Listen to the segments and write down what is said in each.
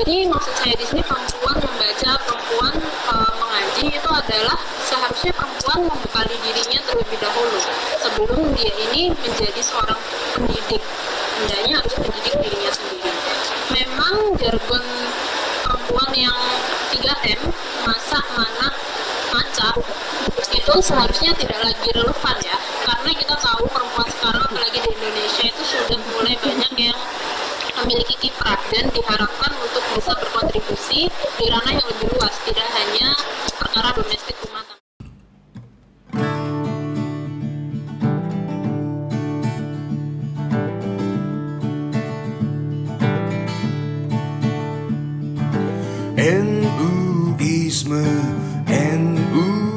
Jadi maksud saya di sini perempuan membaca, perempuan mengaji itu adalah seharusnya perempuan membekali dirinya terlebih dahulu sebelum dia ini menjadi seorang pendidik. Hendaknya harus mendidik dirinya sendiri. Memang jargon perempuan yang 3M, masak, manak, maca, itu seharusnya tidak lagi relevan ya, karena kita tahu perempuan sekarang apalagi di Indonesia itu sudah mulai banyak yang memiliki kiprah dan diharapkan untuk bisa berkontribusi di ranah yang lebih luas, tidak hanya perkara domestik rumah tangga.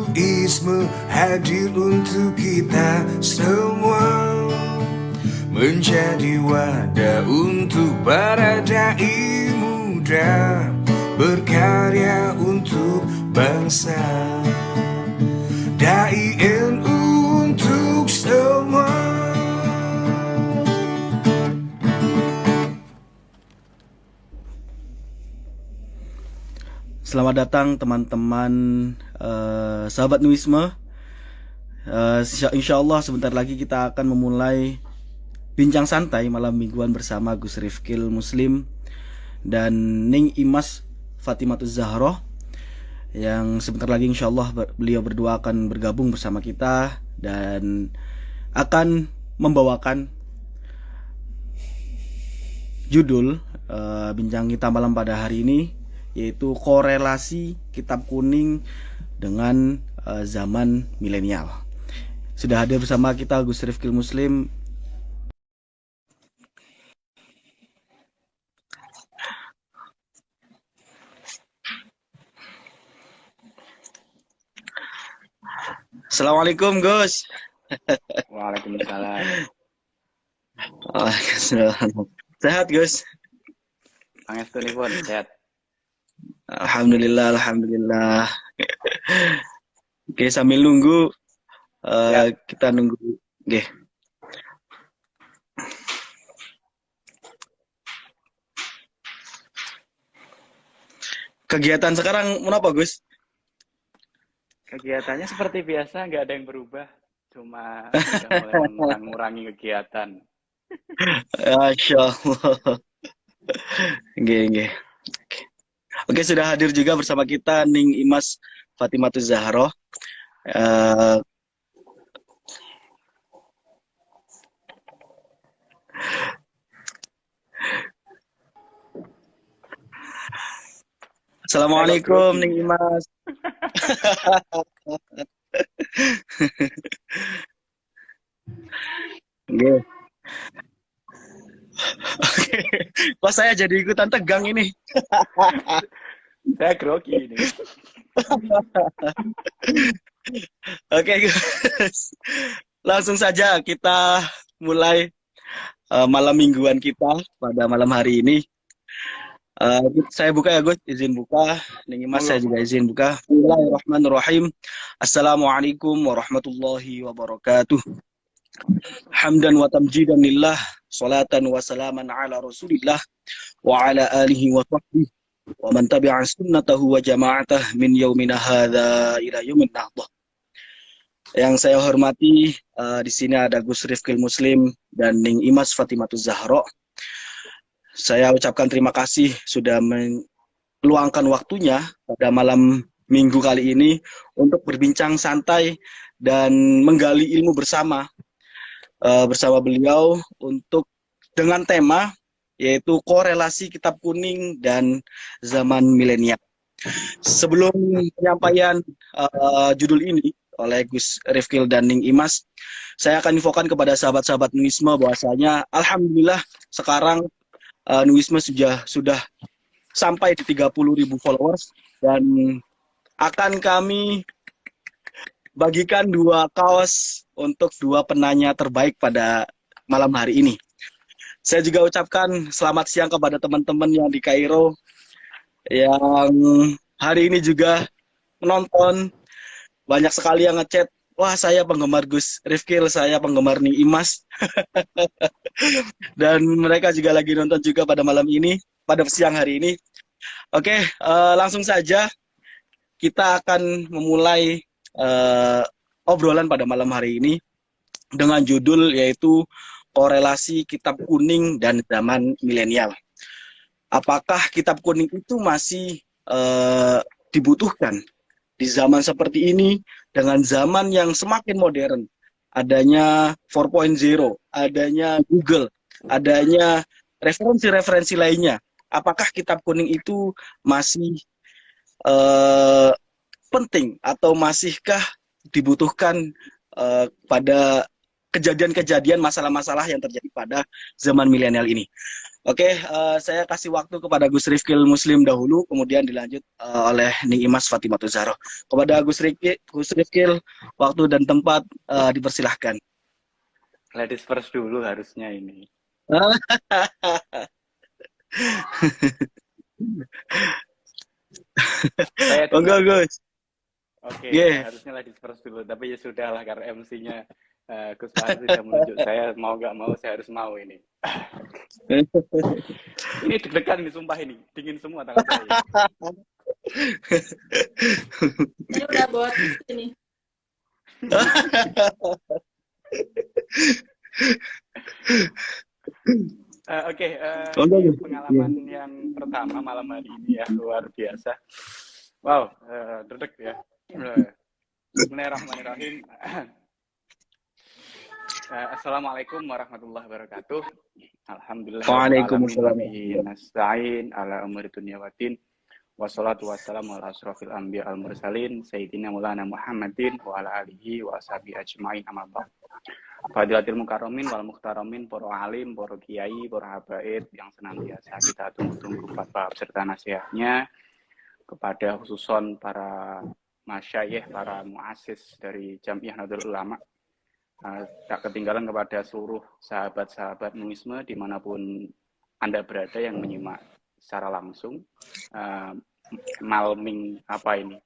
NU-isme hadir untuk kita semua, menjadi wadah untuk para dai muda berkarya untuk bangsa. Dai NU untuk semua. Selamat datang teman-teman sahabat Nuisme. Insya Allah sebentar lagi kita akan memulai bincang santai malam mingguan bersama Gus Rifkil Muslim dan Ning Imas Fatimatuz Zahroh, yang sebentar lagi insya Allah beliau berdua akan bergabung bersama kita dan akan membawakan judul bincang kita malam pada hari ini, yaitu korelasi kitab kuning dengan zaman milenial. Sudah hadir bersama kita Gus Rifkil Muslim. Assalamualaikum Gus. Waalaikumsalam. Waalaikumsalam. Sehat Gus? Pangestunipun sehat. Alhamdulillah, alhamdulillah. Oke, sambil nunggu kita nunggu. Oke. Kegiatan sekarang kenapa Gus? Kegiatannya seperti biasa, nggak ada yang berubah. Cuma udah mulai mengurangi kegiatan. Masya Allah. Oke. Oke, sudah hadir juga bersama kita Ning Imas Fatimatuz Zahroh. Assalamualaikum Ning Imas. Oke. Kok saya jadi ikutan tegang ini? Saya grogi ini. Oke, guys. Langsung saja kita mulai malam mingguan kita pada malam hari ini. Saya buka ya Gus, izin buka. Ning Mas saya juga izin buka. Bismillahirrahmanirrahim. Assalamualaikum warahmatullahi wabarakatuh. Hamdan wa tamjidan lillah, salatan wa salaman ala rasulillah wa ala alihi wa sahbihi wa man tabi'a sunnatahu wa jama'atah min yaumina hadza ila yaumin nahdah. Yang saya hormati, di sini ada Gus Rifkil Muslim dan Ning Imas Fatimatuz Zahroh. Saya ucapkan terima kasih sudah meluangkan waktunya pada malam minggu kali ini untuk berbincang santai dan menggali ilmu bersama beliau untuk dengan tema yaitu korelasi kitab kuning dan zaman milenial. Sebelum penyampaian judul ini oleh Gus Rifkil dan Ning Imas, saya akan infokan kepada sahabat-sahabat Nuisme bahwasanya alhamdulillah sekarang Nuisme sudah sampai di 30.000 followers dan akan kami bagikan 2 kaos untuk 2 penanya terbaik pada malam hari ini. Saya juga ucapkan selamat siang kepada teman-teman yang di Kairo yang hari ini juga menonton. Banyak sekali yang ngechat, wah saya penggemar Gus Rifkil, saya penggemar Ning Imas. Dan mereka juga lagi nonton juga pada malam ini, pada siang hari ini. Oke, langsung saja kita akan memulai obrolan pada malam hari ini dengan judul yaitu korelasi kitab kuning dan zaman milenial. Apakah kitab kuning itu masih dibutuhkan di zaman seperti ini dengan zaman yang semakin modern? Adanya 4.0, adanya Google, adanya referensi-referensi lainnya. Apakah kitab kuning itu masih penting atau masihkah dibutuhkan pada kejadian-kejadian masalah-masalah yang terjadi pada zaman milenial ini? Oke, saya kasih waktu kepada Gus Rifkil Muslim dahulu, kemudian dilanjut oleh Ning Imas Fatimah Zahroh. Kepada Gus Rifkil, waktu dan tempat dipersilahkan. Ladies first dulu harusnya ini. Saya Enggak, Gus. Oke, Yeah. harusnya ladies first dulu, tapi ya sudah lah karena MC-nya Gus Fahri sudah menunjuk saya mau nggak mau saya harus mau ini. Ini deg-degan ini, sumpah ini dingin semua tangan saya. Ini udah buat ini. Oke, pengalaman yang pertama malam hari ini ya luar biasa. Wow, deg ya. Bismillahirrahmanirrahim. Assalamualaikum warahmatullahi wabarakatuh. Alhamdulillah. Waalaikumsalam. Nasta'in ala umuri dunya waddin. Wassalatu wassalamu ala asrofil anbiya al mursalin sayyidina maulana Muhammadin wa ala alihi wa ashabihi ajmain amma ba'd. Fadilatul mukarramin wal muhtaramin, para alim, para kiai, para habaib yang senantiasa kita tunggu-tunggu fatwa serta nasihatnya, kepada khususon para masyayikh, para muassis dari Jamiah Nahdlatul Ulama. Tak ketinggalan kepada seluruh sahabat-sahabat muisme dimanapun Anda berada yang menyimak secara langsung. Malming apa ini?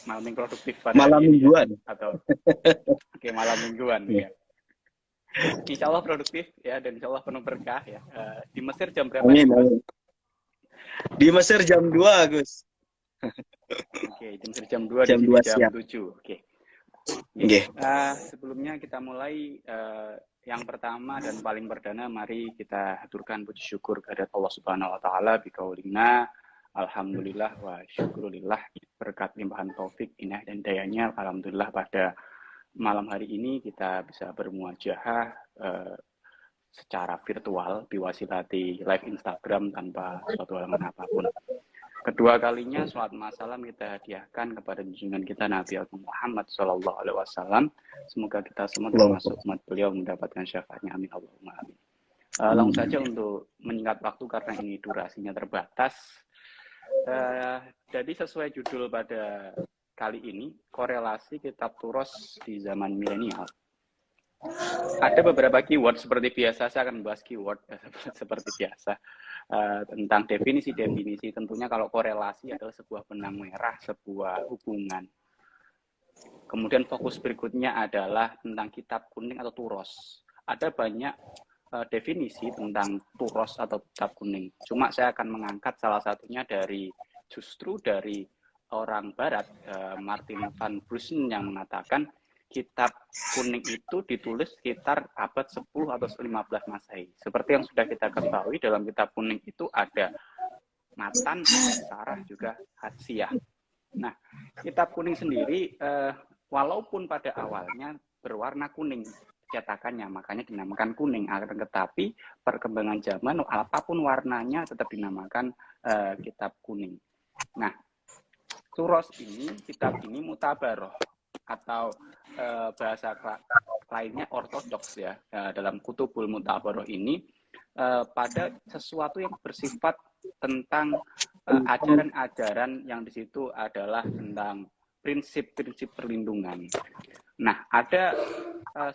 Malming produktif pada malam mingguan ya? Atau oke, malam mingguan ya. Insya Allah produktif ya, dan insya Allah penuh berkah ya. Di Mesir jam berapa? Amin. Di Mesir jam 2, Gus. Oke, di Mesir jam 2, jam di 2 jam siang. 7. Oke. Okay. Sebelumnya kita mulai yang pertama dan paling perdana, mari kita haturkan puji syukur kehadirat Allah Subhanahu wa taala biqaulina alhamdulillah wa syukurillah, berkat limpahan taufik, inayah dan dayanya. Alhamdulillah pada malam hari ini kita bisa bermuajahah secara virtual biwasilati live Instagram tanpa suatu halangan apapun. Kedua kalinya salat masalam kita hadiahkan kepada junjungan kita Nabi Muhammad SAW. Semoga kita semua termasuk umat beliau mendapatkan syafaatnya. Amin Allahumma amin. Langsung saja untuk menyingkat waktu karena ini durasinya terbatas. Jadi sesuai judul pada kali ini, korelasi kitab Turos di zaman milenial. Ada beberapa keyword seperti biasa, saya akan membahas keyword seperti biasa tentang definisi-definisi. Tentunya kalau korelasi adalah sebuah benang merah, sebuah hubungan. Kemudian fokus berikutnya adalah tentang kitab kuning atau turos. Ada banyak definisi tentang turos atau kitab kuning. Cuma saya akan mengangkat salah satunya dari orang Barat, Martin van Bussen, yang mengatakan kitab kuning itu ditulis sekitar abad 10 atau 15 Masehi. Seperti yang sudah kita ketahui, dalam kitab kuning itu ada matan, sarah, juga hasyiah. Nah, kitab kuning sendiri walaupun pada awalnya berwarna kuning cetakannya, makanya dinamakan kuning. Tetapi perkembangan zaman, apapun warnanya tetap dinamakan kitab kuning. Nah, Turos ini, kitab ini mutabaroh, atau bahasa lainnya ortodoks ya, dalam Kutubul Mutabaroh ini pada sesuatu yang bersifat tentang ajaran-ajaran yang di situ adalah tentang prinsip-prinsip perlindungan. Nah, ada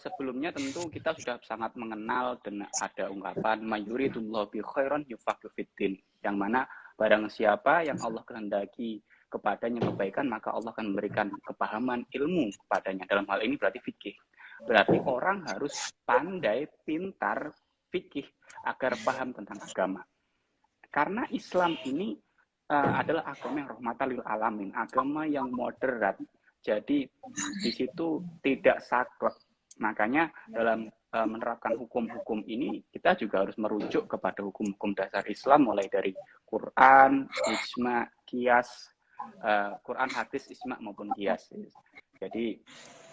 sebelumnya tentu kita sudah sangat mengenal dan ada ungkapan mayuridullahu bi khairan yufaqihu fiddin, yang mana barang siapa yang Allah kehendaki kepadanya kebaikan, maka Allah akan memberikan kepahaman ilmu kepadanya. Dalam hal ini berarti fikih. Berarti orang harus pandai, pintar fikih agar paham tentang agama. Karena Islam ini adalah agama yang rahmatan lil alamin, agama yang moderat. Jadi di situ tidak saklek. Makanya dalam menerapkan hukum-hukum ini kita juga harus merujuk kepada hukum-hukum dasar Islam, mulai dari Quran, ijma, qiyas, Quran, hadis, ijma maupun qiyas. Jadi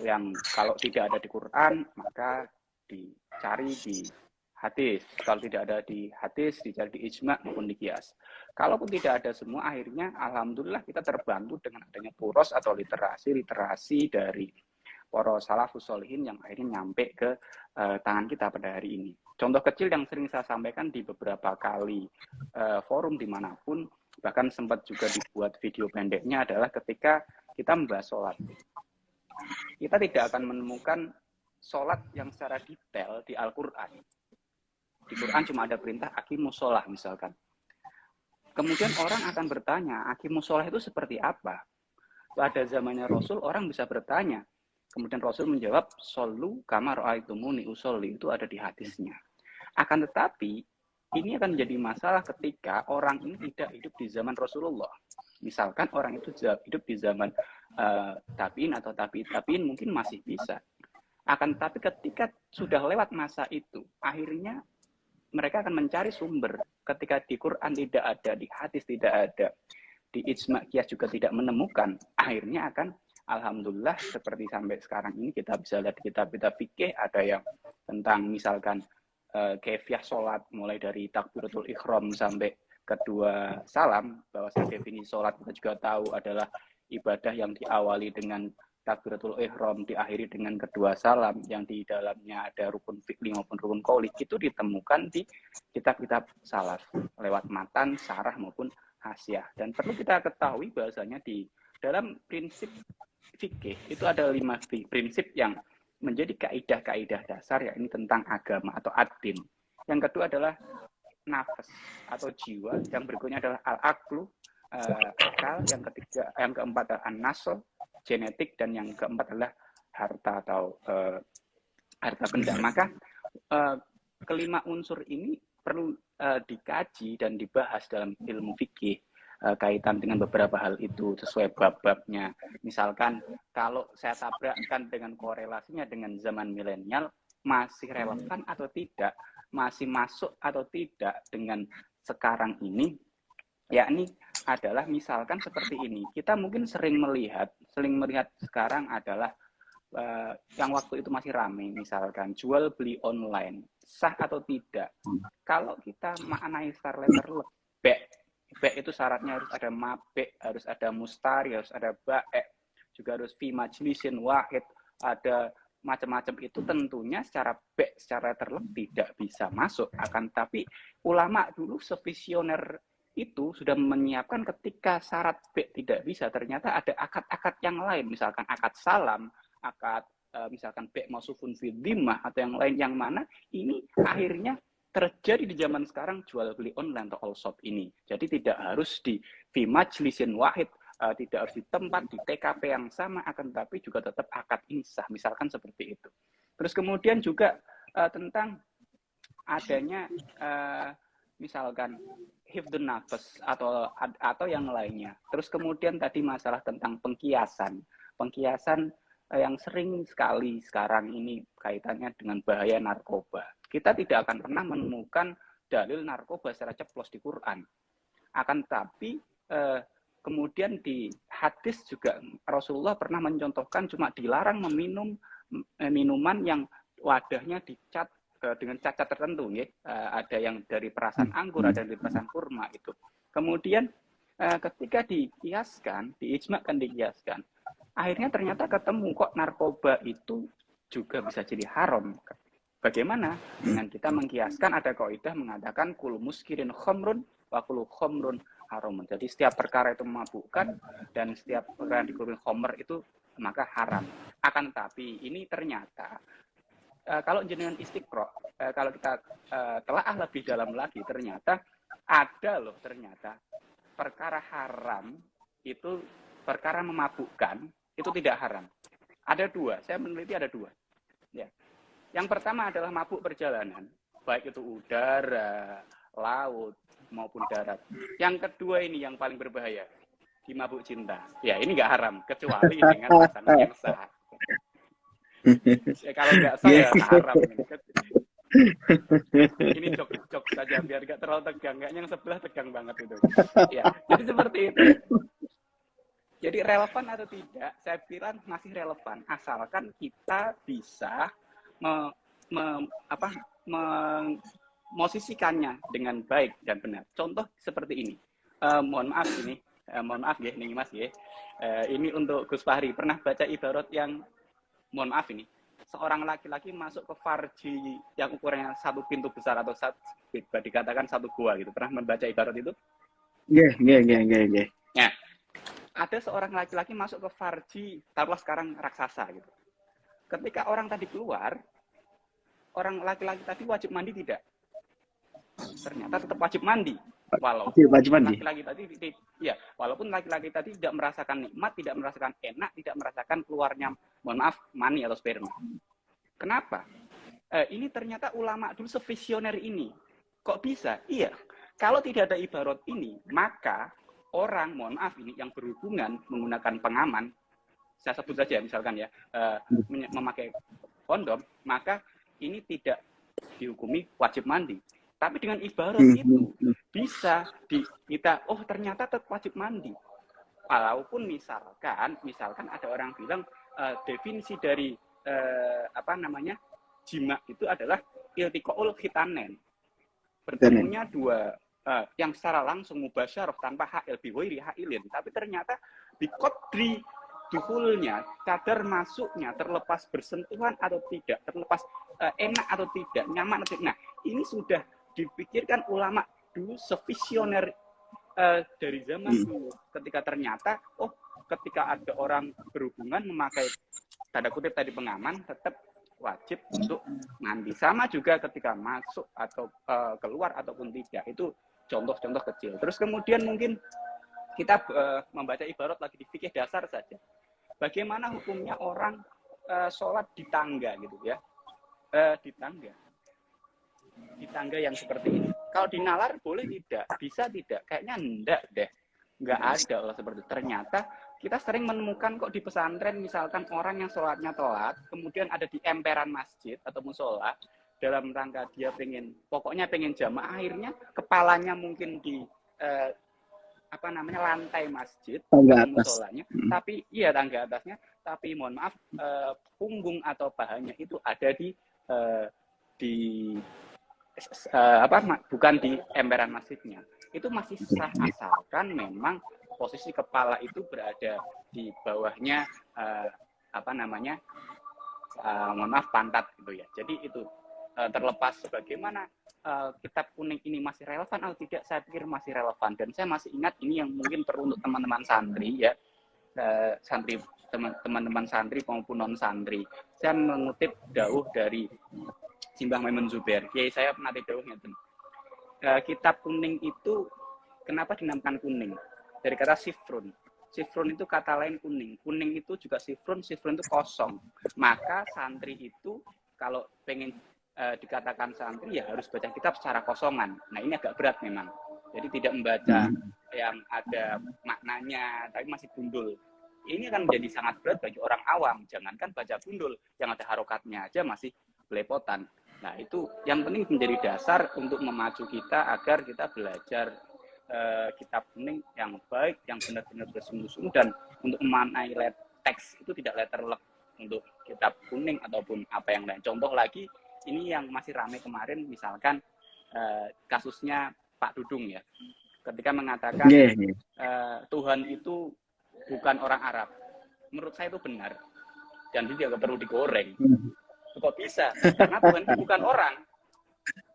yang kalau tidak ada di Quran maka dicari di hadis, kalau tidak ada di hadis dicari di ijma maupun di qiyas. Kalaupun tidak ada semua, akhirnya alhamdulillah kita terbantu dengan adanya turos atau literasi dari para salafus sholihin yang akhirnya nyampe ke tangan kita pada hari ini. Contoh kecil yang sering saya sampaikan di beberapa kali forum dimanapun, bahkan sempat juga dibuat video pendeknya, adalah ketika kita membahas sholat. Kita tidak akan menemukan sholat yang secara detail di Al-Quran. Di Quran cuma ada perintah aqimus sholah misalkan. Kemudian orang akan bertanya, aqimus sholah itu seperti apa? Pada zamannya Rasul, orang bisa bertanya. Kemudian Rasul menjawab, shollu kama ra'aitumuni usolli, itu ada di hadisnya. Akan tetapi, ini akan menjadi masalah ketika orang ini tidak hidup di zaman Rasulullah. Misalkan orang itu hidup di zaman tabi'in atau tabi'in mungkin masih bisa. Akan tetapi ketika sudah lewat masa itu, akhirnya mereka akan mencari sumber. Ketika di Quran tidak ada, di hadis tidak ada, di ijma qiyas juga tidak menemukan, akhirnya akan alhamdulillah seperti sampai sekarang ini kita bisa lihat di kitab-kitab fikih ada yang tentang misalkan kaifiah sholat, mulai dari takbiratul ihram sampai kedua salam. Bahwa definisi sholat kita juga tahu adalah ibadah yang diawali dengan takbiratul ihram, diakhiri dengan kedua salam, yang di dalamnya ada rukun fi'li maupun rukun qauli. Itu ditemukan di kitab-kitab salaf lewat matan, sarah maupun hasyiah. Dan perlu kita ketahui bahwasanya di dalam prinsip fikih itu ada 5 prinsip yang menjadi kaidah-kaidah dasar, yakni tentang agama atau ad-din. Yang kedua adalah nafas atau jiwa, yang berikutnya adalah al-aqlu, akal, yang keempat adalah an-nasl, genetik, dan yang keempat adalah harta atau harta benda. Maka kelima unsur ini perlu dikaji dan dibahas dalam ilmu fikih. Kaitan dengan beberapa hal itu sesuai bab-babnya. Misalkan kalau saya tabrakkan dengan korelasinya dengan zaman milenial, masih relevan atau tidak, masih masuk atau tidak dengan sekarang ini, yakni adalah misalkan seperti ini. Kita mungkin sering melihat sekarang adalah yang waktu itu masih ramai, misalkan jual beli online, sah atau tidak. Kalau kita maknai star letter baik itu syaratnya harus ada mabek, harus ada mustari, harus ada baek, juga harus fi majlisin wahid, ada macam-macam. Itu tentunya secara terlebih tidak bisa masuk. Akan tapi ulama dulu sevisioner itu sudah menyiapkan ketika syarat baik tidak bisa, ternyata ada akad-akad yang lain, misalkan akad salam, akad misalkan baik mausufun fi dhimmah atau yang lain, yang mana ini akhirnya terjadi di zaman sekarang jual beli online atau all shop ini. Jadi tidak harus di majlisin wahid, tidak harus di tempat, di TKP yang sama, akan tetapi juga tetap akad ini sah, misalkan seperti itu. Terus kemudian juga tentang adanya misalkan hifdun nafas atau yang lainnya. Terus kemudian tadi masalah tentang pengkiasan yang sering sekali sekarang ini kaitannya dengan bahaya narkoba. Kita tidak akan pernah menemukan dalil narkoba secara ceplos di Quran. Akan tapi kemudian di hadis juga Rasulullah pernah mencontohkan cuma dilarang meminum minuman yang wadahnya dicat dengan cacat tertentu, ya. Ada yang dari perasan anggur, ada yang dari perasan kurma itu. Kemudian ketika dikiaskan, diijmakan dikiaskan, akhirnya ternyata ketemu kok narkoba itu juga bisa jadi haram. Bagaimana? Dengan kita mengkiaskan, ada kaidah mengatakan kul muskirin khamrun wa kullu khamrun haramun. Jadi setiap perkara itu memabukkan dan setiap perkara yang dikumpulkan khamr itu maka haram. Akan tapi ini ternyata kalau jenengan istiqra, kalau kita telaah lebih dalam lagi, ternyata ada loh ternyata perkara haram itu, perkara memabukkan itu tidak haram. Ada 2, saya meneliti ada 2. Ya. Yang pertama adalah mabuk perjalanan, baik itu udara laut maupun darat. Yang kedua ini yang paling berbahaya, dimabuk cinta. Ya ini nggak haram kecuali dengan pasangan yang sah. Ya, kalau nggak sah ya haram. Ini jok saja biar nggak terlalu tegang. Kayaknya yang sebelah tegang banget itu. Ya, jadi seperti itu. Jadi relevan atau tidak, saya bilang masih relevan asalkan kita bisa memosisikannya dengan baik dan benar. Contoh seperti ini. Mohon maaf ya, nih Mas ya. Ini untuk Gus Fahri. Pernah baca ibarat yang, mohon maaf ini, seorang laki-laki masuk ke farji yang ukurannya satu pintu besar atau dikatakan satu gua gitu. Pernah membaca ibarat itu? Nggih. Ya. Ada seorang laki-laki masuk ke farji, taruhlah sekarang raksasa gitu. Ketika orang tadi keluar, orang laki-laki tadi wajib mandi tidak? Ternyata tetap wajib mandi. Walaupun laki-laki tadi tidak merasakan nikmat, tidak merasakan enak, tidak merasakan keluarnya, mohon maaf, mani atau sperma. Kenapa? Ini ternyata ulama dulu sevisioner ini. Kok bisa? Iya. Kalau tidak ada ibarat ini, maka orang, mohon maaf ini, yang berhubungan menggunakan pengaman, saya sebut saja misalkan ya, memakai kondom, maka ini tidak dihukumi wajib mandi. Tapi dengan ibarat itu bisa kita, oh ternyata tetap wajib mandi. Walaupun misalkan ada orang bilang definisi dari jima itu adalah iltiqaul khitanen. Bertemunya dua yang secara langsung mubasyarah tanpa ha'il biwairi ha'ilin, tapi ternyata biqadri duhulnya, kadar masuknya, terlepas bersentuhan atau tidak, terlepas enak atau tidak, nyaman atau tidak. Nah, ini sudah dipikirkan ulama dulu sevisioner dari zaman dulu, ketika ternyata ketika ada orang berhubungan memakai tanda kutip tadi pengaman, tetap wajib untuk mandi. Sama juga ketika masuk atau keluar ataupun tidak, itu contoh-contoh kecil. Terus kemudian mungkin kita membaca ibarat lagi di fikih dasar saja. Bagaimana hukumnya orang sholat di tangga gitu ya? Di tangga yang seperti ini. Kalau di nalar boleh tidak? Bisa tidak? Kayaknya enggak deh. Enggak ada Allah seperti itu. Ternyata kita sering menemukan kok di pesantren misalkan orang yang sholatnya telat, kemudian ada di emperan masjid atau musola, dalam rangka dia pokoknya pengen jamaah, akhirnya kepalanya mungkin di lantai masjid, tangga atas. musolanya, tapi iya tangga atasnya, tapi mohon maaf punggung atau pahanya itu ada bukan di emperan masjidnya. Itu masih sah asalkan memang posisi kepala itu berada di bawahnya mohon maaf pantat gitu ya. Jadi itu terlepas bagaimana kitab kuning ini masih relevan atau tidak, saya pikir masih relevan, dan saya masih ingat ini yang mungkin perlu untuk teman-teman santri ya, teman-teman santri maupun non santri. Saya mengutip dawuh dari Simbah Maimun Zubair, kiai saya pernah dawuhnya kitab kuning itu kenapa dinamakan kuning? Dari kata sifrun. Sifrun itu kata lain kuning. Kuning itu juga sifrun itu kosong. Maka santri itu kalau pengen dikatakan santri ya harus baca kitab secara kosongan. Nah ini agak berat memang. Jadi tidak membaca yang ada maknanya, tapi masih gundul. Ini akan menjadi sangat berat bagi orang awam. Jangankan baca gundul, yang ada harokatnya aja masih belepotan. Nah itu yang penting menjadi dasar untuk memacu kita agar kita belajar kitab kuning yang baik, yang benar-benar bersungguh-sungguh, dan untuk memaknai teks itu tidak letterlek untuk kitab kuning ataupun apa yang lain. Contoh lagi, ini yang masih ramai kemarin, misalkan kasusnya Pak Dudung ya, ketika mengatakan Tuhan itu bukan orang Arab. Menurut saya itu benar, dan itu tidak perlu digoreng. Kok bisa? Karena Tuhan itu bukan orang.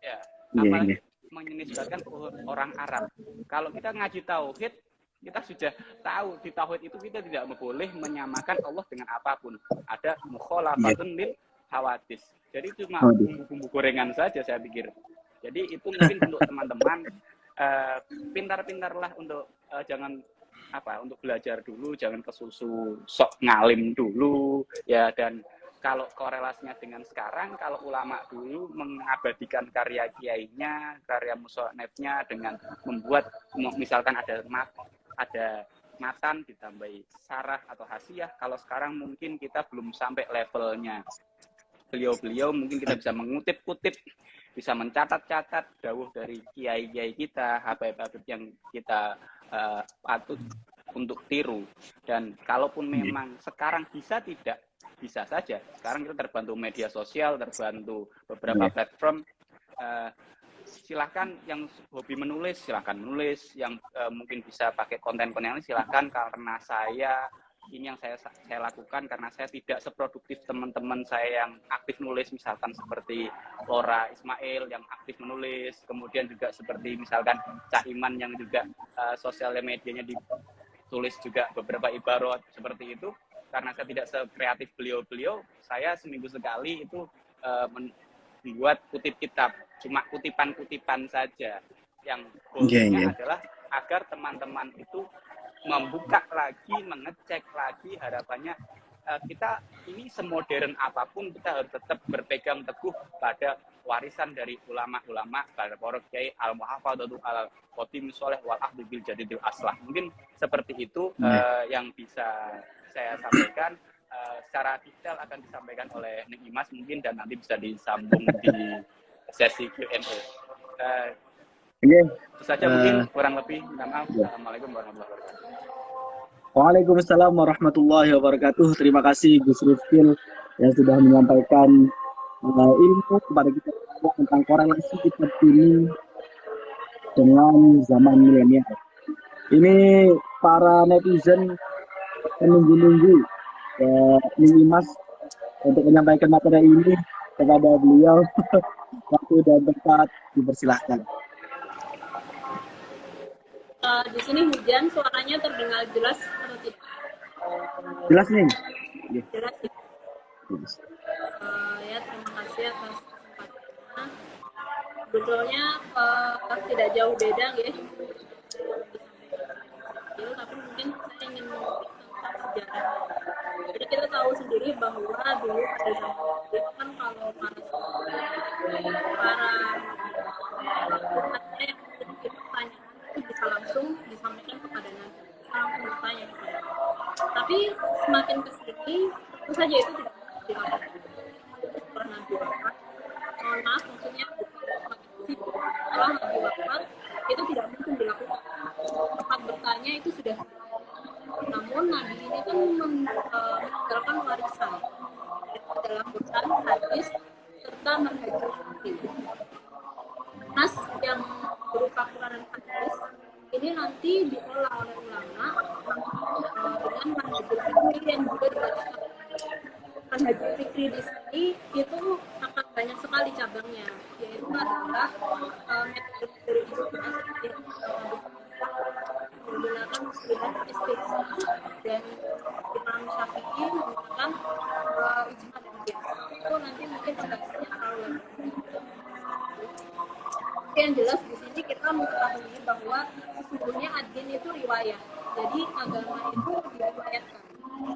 Ya, apalagi menisbatkan orang Arab. Kalau kita ngaji tauhid, kita sudah tahu di tauhid itu kita tidak boleh menyamakan Allah dengan apapun. Ada mukhalafatun lil hawadis. Jadi cuma bumbu-bumbu gorengan saja saya pikir. Jadi itu mungkin untuk teman-teman pintar-pintarlah untuk untuk belajar dulu, jangan kesusu sok ngalim dulu ya, dan kalau korelasinya dengan sekarang, kalau ulama dulu mengabadikan karya kiainya, karya musonefnya dengan membuat, misalkan ada matan ditambahi sarah atau hasiah. Kalau sekarang mungkin kita belum sampai levelnya beliau-beliau, mungkin kita bisa mengutip-kutip, bisa mencatat-catat dawuh dari kiai-kiai kita, habib-habib yang kita patut untuk tiru. Dan kalaupun memang sekarang bisa saja. Sekarang kita terbantu media sosial, terbantu beberapa platform. Silahkan yang hobi menulis, silahkan menulis. Yang mungkin bisa pakai konten-konten ini, silahkan. Karena ini yang saya lakukan karena saya tidak seproduktif teman-teman saya yang aktif nulis, misalkan seperti Laura Ismail yang aktif menulis, kemudian juga seperti misalkan Cak Iman yang juga sosial medianya ditulis juga beberapa ibarat seperti itu. Karena saya tidak sekreatif beliau-beliau, saya seminggu sekali itu membuat kutip kitab, cuma kutipan-kutipan saja. Yang goalnya adalah agar teman-teman itu membuka lagi, mengecek lagi, harapannya kita ini semodern apapun kita harus tetap berpegang teguh pada warisan dari ulama-ulama, pada para kiai al-muhafadzatu al-qadim sholeh wal ahdu bil jadidil aslah. Mungkin seperti itu yang bisa saya sampaikan. Secara detail akan disampaikan oleh Nik Imas mungkin, dan nanti bisa disambung di sesi Q&A. Itu saja mungkin, kurang lebih. Maaf. Assalamualaikum warahmatullahi wabarakatuh. Waalaikumsalam warahmatullahi wabarakatuh. Terima kasih Gus Rifkil yang sudah menyampaikan ilmu kepada kita tentang korelasi kitab ini dengan zaman milenial. Ini para netizen menunggu-nunggu Mas untuk menyampaikan materi ini kepada beliau. Waktu dan tempat dipersilahkan. Di sini hujan, suaranya terdengar jelas atau tidak? Jelas nih. Jelas. Ya, terima kasih atas kesempatannya. Sebetulnya tidak jauh beda ya. Tapi mungkin saya ingin mengutip tentang sejarah. Jadi kita tahu sendiri bahwa dulu pada zaman itu kan kalau para yang memiliki pertanyaan itu bisa langsung disampaikan kepada Nabi, langsung bertanya kepada Nabi. Tapi semakin kesini, tentu saja itu tidak dilakukan. Setelah Nabi wafat, mohon maaf, maksudnya setelah Nabi wafat itu tidak mungkin dilakukan. Tempat bertanya itu sudah. Namun Nabi ini kan meninggalkan warisan dalam Quran, hadis, serta manhajul fikih. Nas yang berupa Quran dan hadis ini nanti diolah oleh ulama dengan manhajul fikih yang juga diwariskan. Manhajul fikih di sini itu akan banyak sekali cabangnya, yaitu adalah metode dari menggunakan istilah dan Imam Syafi'i menggunakan ijma dan qiyas. Itu nanti mungkin pembahasannya akan lebih. Yang jelas di sini kita mengetahui bahwa sesungguhnya ad-din itu riwayah. Jadi agama itu diriwayatkan.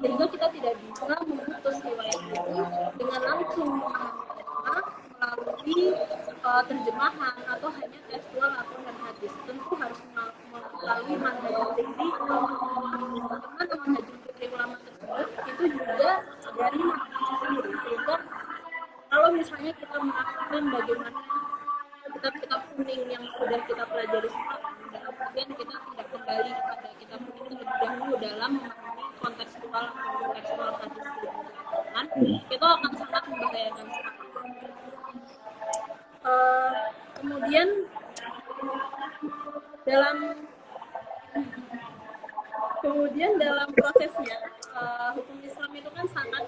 Sehingga kita tidak bisa memutus riwayat itu dengan langsung memahami melalui terjemahan atau hanya tekstual Al-Quran dan hadis. Tentu harus melalui manhajul fikih. Karena manhajul fikih ulama tersebut itu juga dari manhaj sendiri. Sehingga kalau misalnya kita mengatakan bagaimana kitab-kitab kuning yang sudah kita pelajari semalam, dan kemudian kita tidak kembali kepada kitab kuning terlebih dahulu dalam memahami kontekstual hadis dan itu akan sangat membahayakan sekali. Kemudian dalam prosesnya hukum Islam itu kan sangat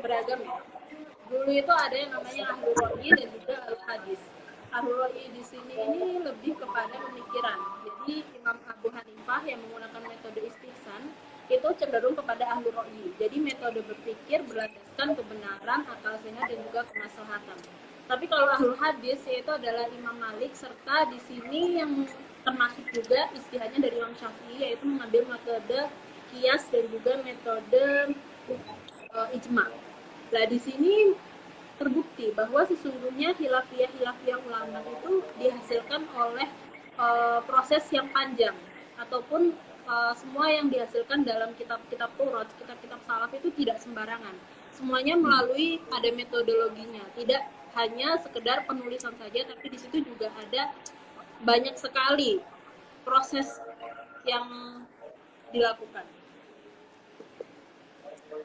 beragam ya. Dulu itu ada yang namanya ahlul ra'yi dan juga al-hadis. Ahlul ra'yi di sini ini lebih kepada pemikiran. Jadi Imam Abu Hanifah yang menggunakan metode istihsan itu cenderung kepada ahlul ra'yi. Jadi metode berpikir berlandaskan kebenaran, akal sehat dan juga kemaslahatan. Tapi kalau ahlul hadis yaitu adalah Imam Malik, serta di sini yang termasuk juga istihadnya dari Imam Syafi'i, yaitu mengambil metode qiyas dan juga metode ijma. Nah, di sini terbukti bahwa sesungguhnya hilafiyah ulama itu dihasilkan oleh proses yang panjang, ataupun semua yang dihasilkan dalam kitab-kitab Taurat, kitab-kitab salaf itu tidak sembarangan. Semuanya melalui ada metodologinya, tidak hanya sekedar penulisan saja, tapi di situ juga ada banyak sekali proses yang dilakukan.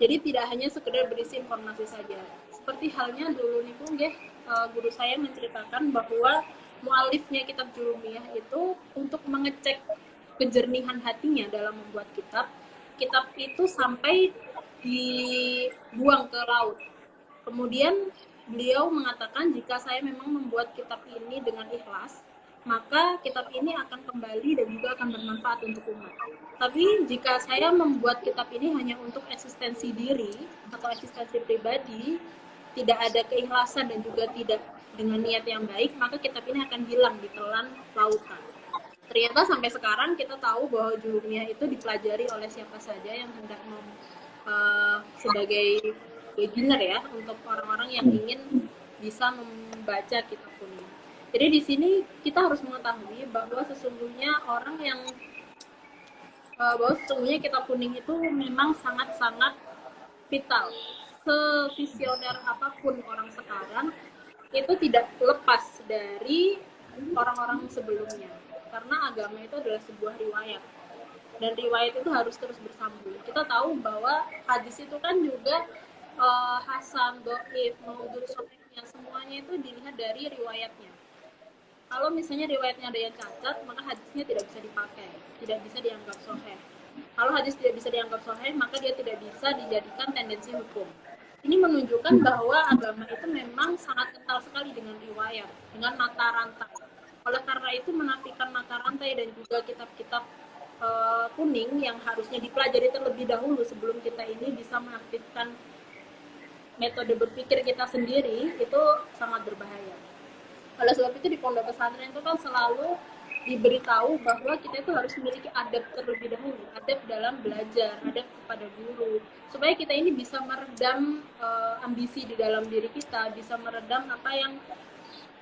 Jadi tidak hanya sekedar berisi informasi saja. Seperti halnya dulu nih Bung, guru saya menceritakan bahwa mualifnya kitab Jurumiyah itu untuk mengecek kejernihan hatinya dalam membuat kitab itu sampai dibuang ke laut. Kemudian beliau mengatakan, jika saya memang membuat kitab ini dengan ikhlas, maka kitab ini akan kembali dan juga akan bermanfaat untuk umat. Tapi jika saya membuat kitab ini hanya untuk eksistensi diri atau eksistensi pribadi, tidak ada keikhlasan dan juga tidak dengan niat yang baik, maka kitab ini akan hilang di telan lautan. Ternyata sampai sekarang kita tahu bahwa Jurumiyah itu dipelajari oleh siapa saja yang hendak sebagai beginner ya, untuk orang-orang yang ingin bisa membaca kitab kuning. Jadi di sini kita harus mengetahui bahwa sesungguhnya sesungguhnya kitab kuning itu memang sangat-sangat vital. Sevisioner apapun orang sekarang, itu tidak lepas dari orang-orang sebelumnya. Karena agama itu adalah sebuah riwayat. Dan riwayat itu harus terus bersambung. Kita tahu bahwa hadis itu kan juga Hasan, Dhaif, Maudhu, Sahihnya, semuanya itu dilihat dari riwayatnya. Kalau misalnya riwayatnya ada yang cacat, maka hadisnya tidak bisa dipakai, tidak bisa dianggap sahih. Kalau hadis tidak bisa dianggap sahih, maka dia tidak bisa dijadikan tendensi hukum. Ini menunjukkan bahwa agama itu memang sangat kental sekali dengan riwayat, dengan mata rantai. Oleh karena itu menafikan mata rantai dan juga kitab-kitab kuning yang harusnya dipelajari terlebih dahulu sebelum kita ini bisa mengaktifkan metode berpikir kita sendiri, itu sangat berbahaya. Oleh sebab itu di pondok pesantren itu kan selalu diberitahu bahwa kita itu harus memiliki adab terlebih dahulu, adab dalam belajar, adab kepada guru, supaya kita ini bisa meredam ambisi di dalam diri kita, bisa meredam apa yang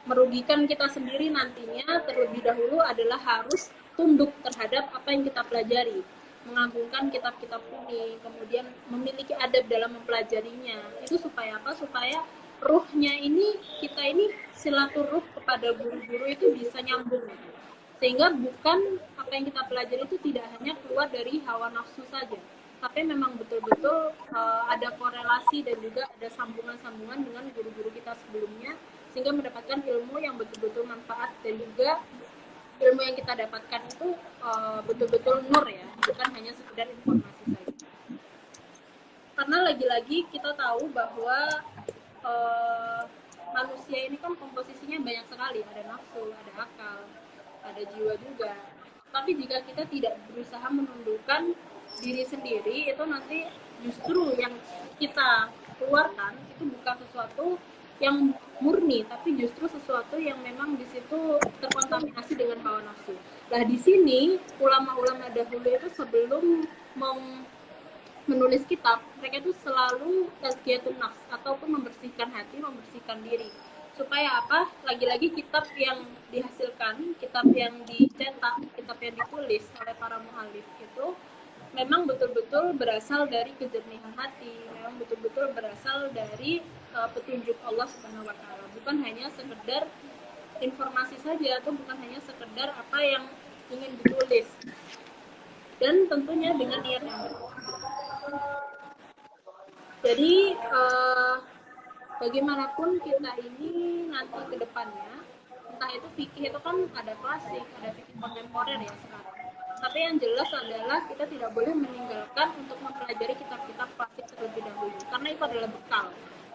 merugikan kita sendiri nantinya. Terlebih dahulu adalah harus tunduk terhadap apa yang kita pelajari, mengagungkan kitab-kitab kuning, kemudian memiliki adab dalam mempelajarinya. Itu supaya apa? Supaya ruhnya ini, kita ini silaturruh kepada guru-guru itu bisa nyambung, sehingga bukan apa yang kita pelajari itu tidak hanya keluar dari hawa nafsu saja, tapi memang betul-betul ada korelasi dan juga ada sambungan-sambungan dengan guru-guru kita sebelumnya, sehingga mendapatkan ilmu yang betul-betul manfaat, dan juga ilmu yang kita dapatkan itu betul-betul nur ya, bukan hanya sekedar informasi saja. Karena lagi-lagi kita tahu bahwa manusia ini kan komposisinya banyak sekali, ada nafsu, ada akal, ada jiwa juga. Tapi jika kita tidak berusaha menundukkan diri sendiri, itu nanti justru yang kita keluarkan itu bukan sesuatu yang murni, tapi justru sesuatu yang memang di situ terkontaminasi dengan hawa nafsu. Nah, di sini ulama-ulama dahulu itu sebelum menulis kitab, mereka itu selalu tazkiyatun nafs, ataupun membersihkan hati, membersihkan diri. Supaya apa? Lagi-lagi kitab yang dihasilkan, kitab yang dicetak, kitab yang ditulis oleh para mu'alif itu memang betul-betul berasal dari kejernihan hati, memang betul-betul berasal dari petunjuk Allah Subhanahu wa taala, bukan hanya sekedar informasi saja, atau bukan hanya sekedar apa yang ingin ditulis, dan tentunya dengan niat yang baik. Jadi bagaimanapun kita ini nanti ke depannya, entah itu fikih itu kan ada klasik, ada fikih kontemporer ya sekarang. Tapi yang jelas adalah kita tidak boleh meninggalkan untuk mempelajari kitab-kitab klasik terlebih dahulu, karena itu adalah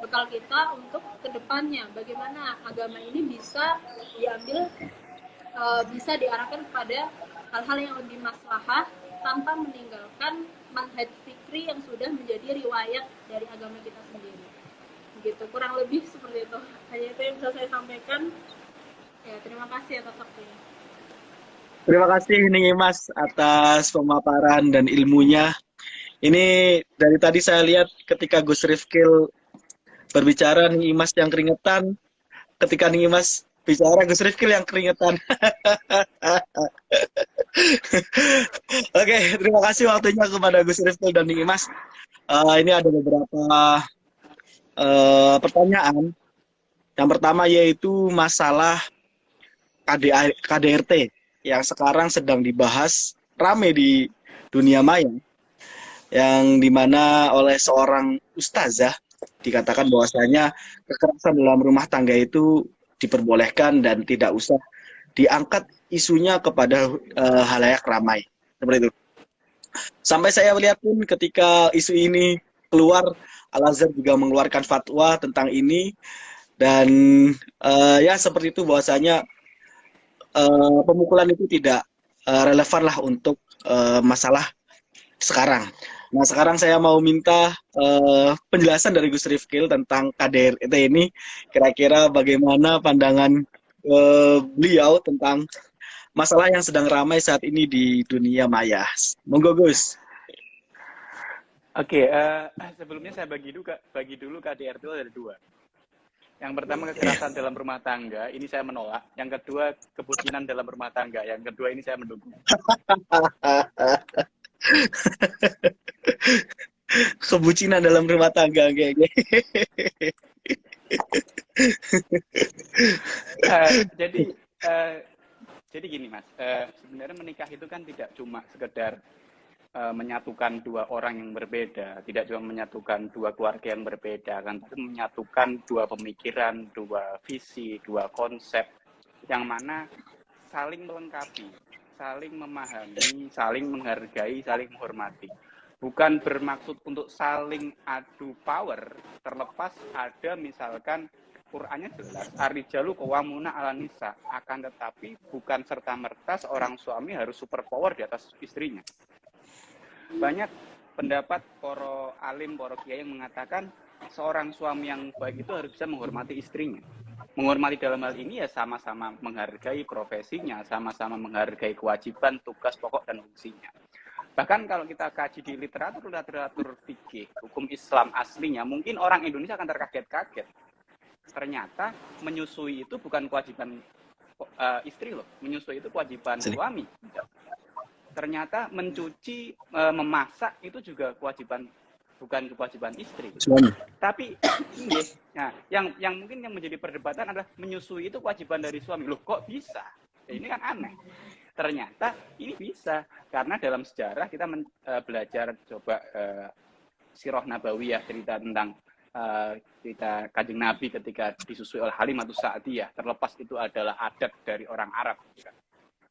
bekal kita untuk kedepannya, bagaimana agama ini bisa diambil, bisa diarahkan kepada hal-hal yang lebih maslahah tanpa meninggalkan manhaj fikri yang sudah menjadi riwayat dari agama kita sendiri. Begitu, kurang lebih seperti itu. Hanya itu yang bisa saya sampaikan. Ya, terima kasih atas waktunya. Terima kasih Ning Mas atas pemaparan dan ilmunya. Ini dari tadi saya lihat ketika Gus Rifkil berbicara nih Imas yang keringetan, ketika nih Imas bicara Gus Rifkil yang keringetan. Oke, terima kasih waktunya kepada Gus Rifkil dan nih Imas. Ini ada beberapa pertanyaan. Yang pertama yaitu masalah KDRT yang sekarang sedang dibahas rame di dunia maya, yang dimana oleh seorang ustazah dikatakan bahwasanya kekerasan dalam rumah tangga itu diperbolehkan dan tidak usah diangkat isunya kepada halayak ramai seperti itu. Sampai saya melihat pun ketika isu ini keluar, Al-Azhar juga mengeluarkan fatwa tentang ini, dan ya seperti itu bahwasanya pemukulan itu tidak relevan lah untuk masalah sekarang. Nah, sekarang saya mau minta penjelasan dari Gus Rifkil tentang KDRT ini. Kira-kira bagaimana pandangan beliau tentang masalah yang sedang ramai saat ini di dunia maya. Monggo Gus. Oke, sebelumnya saya bagi dulu KDRT itu ada dua. Yang pertama kekerasan dalam rumah tangga, ini saya menolak. Yang kedua kebucinan dalam rumah tangga, yang kedua ini saya mendukung. Kebucinan dalam rumah tangga kayaknya. Jadi gini Mas, sebenarnya menikah itu kan tidak cuma sekedar menyatukan dua orang yang berbeda, tidak cuma menyatukan dua keluarga yang berbeda, kan, tapi menyatukan dua pemikiran, dua visi, dua konsep, yang mana saling melengkapi, saling memahami, saling menghargai, saling menghormati. Bukan bermaksud untuk saling adu power, terlepas ada misalkan Qur'annya jelas, ar-rijalu qawwamuna 'alan nisa, akan tetapi bukan serta-merta seorang suami harus super power di atas istrinya. Banyak pendapat para alim, para kiai yang mengatakan seorang suami yang baik itu harus bisa menghormati istrinya. Menghormati dalam hal ini ya sama-sama menghargai profesinya, sama-sama menghargai kewajiban, tugas pokok dan fungsinya. Bahkan kalau kita kaji di literatur fikih, hukum Islam aslinya, mungkin orang Indonesia akan terkaget-kaget. Ternyata menyusui itu bukan kewajiban istri loh, menyusui itu kewajiban suami. Ternyata mencuci, memasak itu juga kewajiban, bukan kewajiban istri. Suami. Tapi nah, yang mungkin yang menjadi perdebatan adalah menyusui itu kewajiban dari suami. Loh kok bisa? Ya, ini kan aneh. Ternyata ini bisa karena dalam sejarah kita belajar coba Sirah Nabawiyah, cerita tentang cerita Kanjeng Nabi ketika disusui oleh Halimatus Sa'diyah, terlepas itu adalah adat dari orang Arab.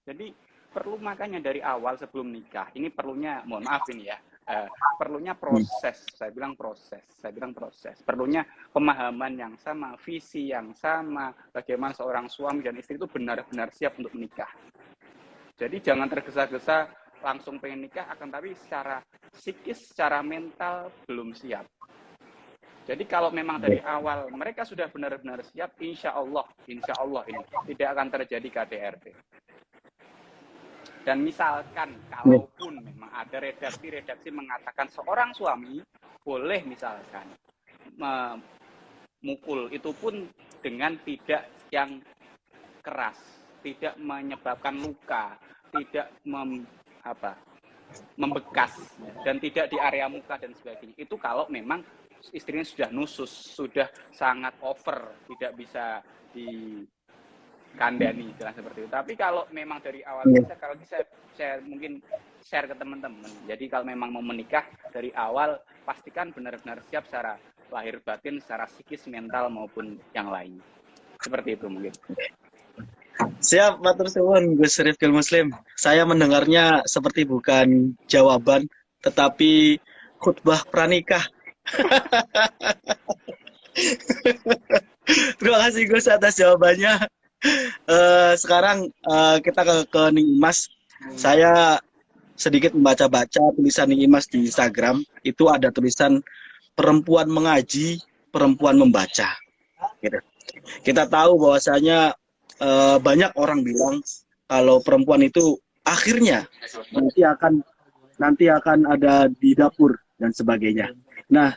Jadi perlu makanya dari awal sebelum nikah, ini perlunya, mohon maaf ini ya, perlunya proses, saya bilang proses, perlunya pemahaman yang sama, visi yang sama, bagaimana seorang suami dan istri itu benar-benar siap untuk menikah. Jadi jangan tergesa-gesa langsung pengen nikah, akan tapi secara psikis, secara mental belum siap. Jadi kalau memang dari awal mereka sudah benar-benar siap, insya Allah ini tidak akan terjadi KDRT. Dan misalkan kalaupun memang ada redaksi mengatakan seorang suami boleh misalkan memukul, itu pun dengan tidak yang keras, tidak menyebabkan luka, tidak membekas, dan tidak di area muka dan sebagainya. Itu kalau memang istrinya sudah nusus, sudah sangat over, tidak bisa dikandani, jelas seperti itu. Tapi kalau memang dari awal, kalau saya mungkin share ke teman-teman, jadi kalau memang mau menikah dari awal, pastikan benar-benar siap secara lahir batin, secara psikis, mental maupun yang lain. Seperti itu mungkin. Siap, matur suwun Gus Rifkil Muslim. Saya mendengarnya seperti bukan jawaban, tetapi khutbah pranikah. Terima kasih Gus atas jawabannya. Sekarang kita ke Ning Imas. Saya sedikit membaca-baca tulisan Ning Imas di Instagram. Itu ada tulisan perempuan mengaji, perempuan membaca. Gitu. Kita tahu bahwasanya banyak orang bilang kalau perempuan itu akhirnya nanti akan ada di dapur dan sebagainya. Nah,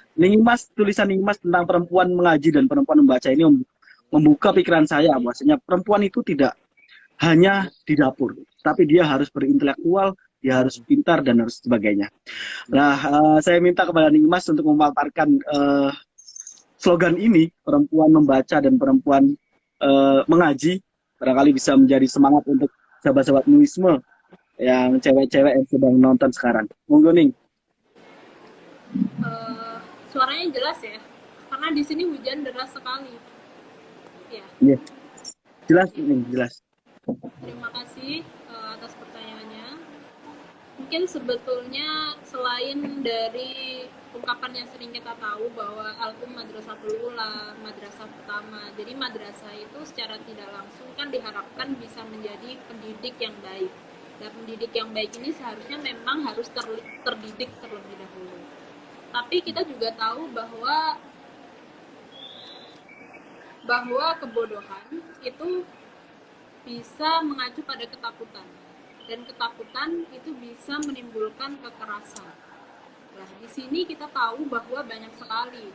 tulisan Ningmas tentang perempuan mengaji dan perempuan membaca ini membuka pikiran saya, bahwasanya perempuan itu tidak hanya di dapur, tapi dia harus berintelektual, dia harus pintar dan harus sebagainya. Nah, saya minta kepada Ningmas untuk memaparkan slogan ini, perempuan membaca dan perempuan mengaji, barangkali bisa menjadi semangat untuk sahabat-sahabat Nuisme yang cewek-cewek yang sedang nonton sekarang. Monggo Ning. Suaranya jelas ya, karena di sini hujan deras sekali. Ya. Iya. Jelas Ning, jelas. Terima kasih atas pertanyaannya. Mungkin sebetulnya selain dari ungkapan yang sering kita tahu bahwa Al-Um Madrasatul Ula, madrasah pertama. Jadi madrasah itu secara tidak langsung kan diharapkan bisa menjadi pendidik yang baik. Dan pendidik yang baik ini seharusnya memang harus terdidik terlebih dahulu. Tapi kita juga tahu bahwa kebodohan itu bisa mengacu pada ketakutan, dan ketakutan itu bisa menimbulkan kekerasan. Nah, di sini kita tahu bahwa banyak sekali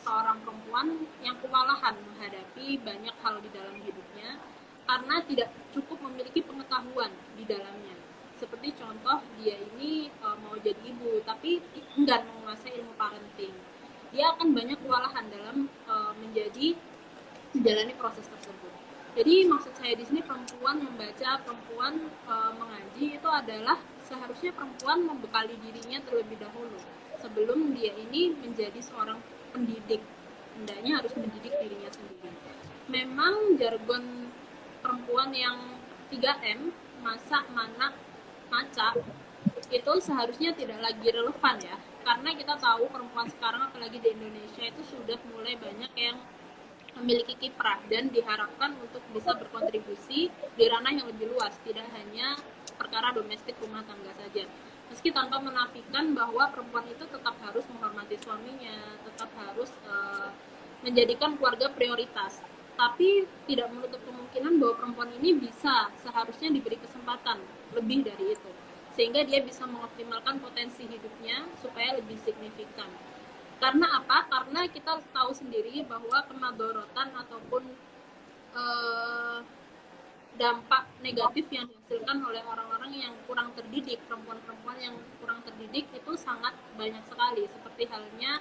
seorang perempuan yang kewalahan menghadapi banyak hal di dalam hidupnya karena tidak cukup memiliki pengetahuan di dalamnya. Seperti contoh, dia ini mau jadi ibu tapi enggan menguasai ilmu parenting. Dia akan banyak kewalahan dalam menjalani proses tersebut. Jadi maksud saya di sini perempuan membaca, perempuan mengaji itu adalah seharusnya perempuan membekali dirinya terlebih dahulu sebelum dia ini menjadi seorang pendidik. Hendaknya harus mendidik dirinya sendiri. Memang jargon perempuan yang 3M, masak, manak, maca, itu seharusnya tidak lagi relevan ya. Karena kita tahu perempuan sekarang apalagi di Indonesia itu sudah mulai banyak yang memiliki kiprah dan diharapkan untuk bisa berkontribusi di ranah yang lebih luas, tidak hanya perkara domestik rumah tangga saja. Meski tanpa menafikan bahwa perempuan itu tetap harus menghormati suaminya, tetap harus menjadikan keluarga prioritas. Tapi tidak menutup kemungkinan bahwa perempuan ini bisa seharusnya diberi kesempatan lebih dari itu, sehingga dia bisa mengoptimalkan potensi hidupnya supaya lebih signifikan. Karena apa? Karena kita tahu sendiri bahwa kemadorotan ataupun dampak negatif yang dihasilkan oleh orang-orang yang kurang terdidik, perempuan-perempuan yang kurang terdidik itu sangat banyak sekali. Seperti halnya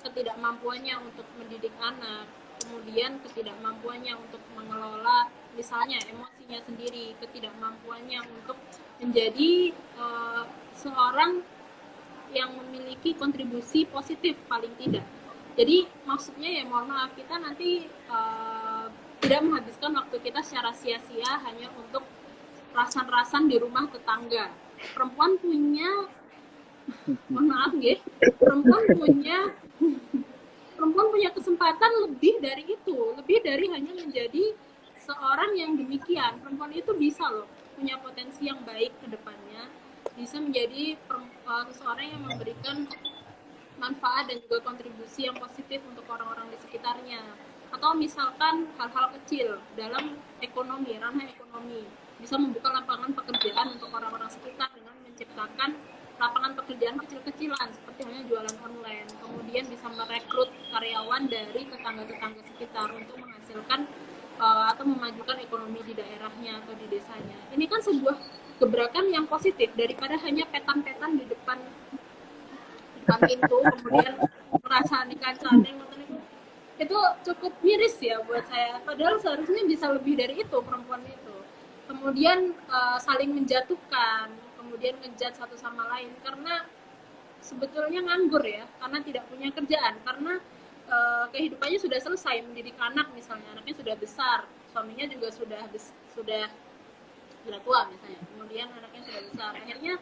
ketidakmampuannya untuk mendidik anak, kemudian ketidakmampuannya untuk mengelola misalnya emosinya sendiri, ketidakmampuannya untuk menjadi seorang yang memiliki kontribusi positif paling tidak. Jadi maksudnya ya mohon maaf, kita nanti tidak menghabiskan waktu kita secara sia-sia hanya untuk rasan-rasan di rumah tetangga. Perempuan punya mohon maaf ya, perempuan punya kesempatan lebih dari itu, lebih dari hanya menjadi seorang yang demikian. Perempuan itu bisa loh punya potensi yang baik ke depannya, bisa menjadi seseorang yang memberikan manfaat dan juga kontribusi yang positif untuk orang-orang di sekitarnya. Atau misalkan hal-hal kecil dalam ekonomi, ranah ekonomi, bisa membuka lapangan pekerjaan untuk orang-orang sekitar dengan menciptakan lapangan pekerjaan kecil-kecilan seperti halnya jualan online, kemudian bisa merekrut karyawan dari tetangga-tetangga sekitar untuk menghasilkan atau memajukan ekonomi di daerahnya atau di desanya. Ini kan sebuah gebrakan yang positif daripada hanya petan-petan di depan pintu, kemudian merasa dikancani, itu cukup miris ya buat saya. Padahal seharusnya bisa lebih dari itu perempuan itu. Kemudian saling menjatuhkan, kemudian ngejat satu sama lain karena sebetulnya nganggur ya, karena tidak punya kerjaan, karena kehidupannya sudah selesai, mendidik anak misalnya, anaknya sudah besar, suaminya juga sudah tua misalnya, kemudian anaknya sudah besar. Akhirnya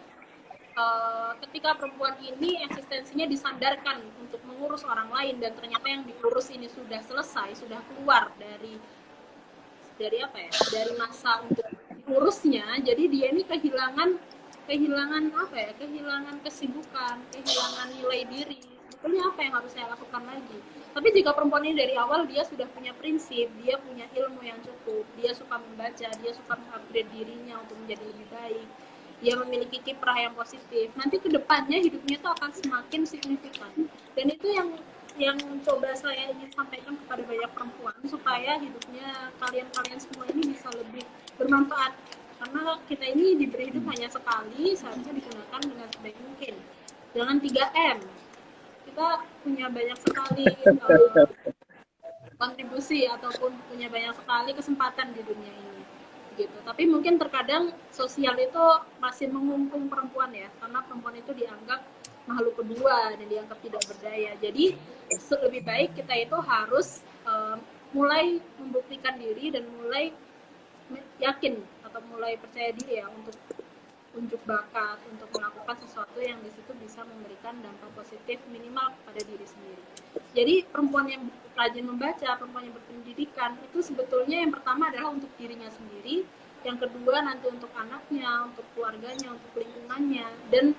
ketika perempuan ini eksistensinya disandarkan untuk mengurus orang lain dan ternyata yang diurus ini sudah selesai, sudah keluar dari masa untuk diurusnya, jadi dia ini kehilangan kesibukan, kehilangan nilai diri. Sebetulnya apa yang harus saya lakukan lagi? Tapi jika perempuan ini dari awal dia sudah punya prinsip, dia punya ilmu yang cukup, dia suka membaca, dia suka mengupgrade dirinya untuk menjadi lebih baik, dia memiliki kiprah yang positif, nanti kedepannya hidupnya itu akan semakin signifikan. Dan itu yang coba saya ingin sampaikan kepada banyak perempuan, supaya hidupnya kalian semua ini bisa lebih bermanfaat, karena kita ini diberi hidup hanya sekali, seharusnya digunakan dengan sebaik mungkin. Jangan 3M, kita punya banyak sekali kontribusi ataupun punya banyak sekali kesempatan di dunia ini gitu. Tapi mungkin terkadang sosial itu masih mengungkung perempuan ya, karena perempuan itu dianggap makhluk kedua dan dianggap tidak berdaya. Jadi lebih baik kita itu harus mulai membuktikan diri dan mulai yakin atau mulai percaya diri ya, untuk unjuk bakat, untuk melakukan sesuatu yang di situ bisa memberikan dampak positif minimal kepada diri sendiri. Jadi perempuan yang rajin membaca, perempuan yang berpendidikan, itu sebetulnya yang pertama adalah untuk dirinya sendiri, yang kedua nanti untuk anaknya, untuk keluarganya, untuk lingkungannya, dan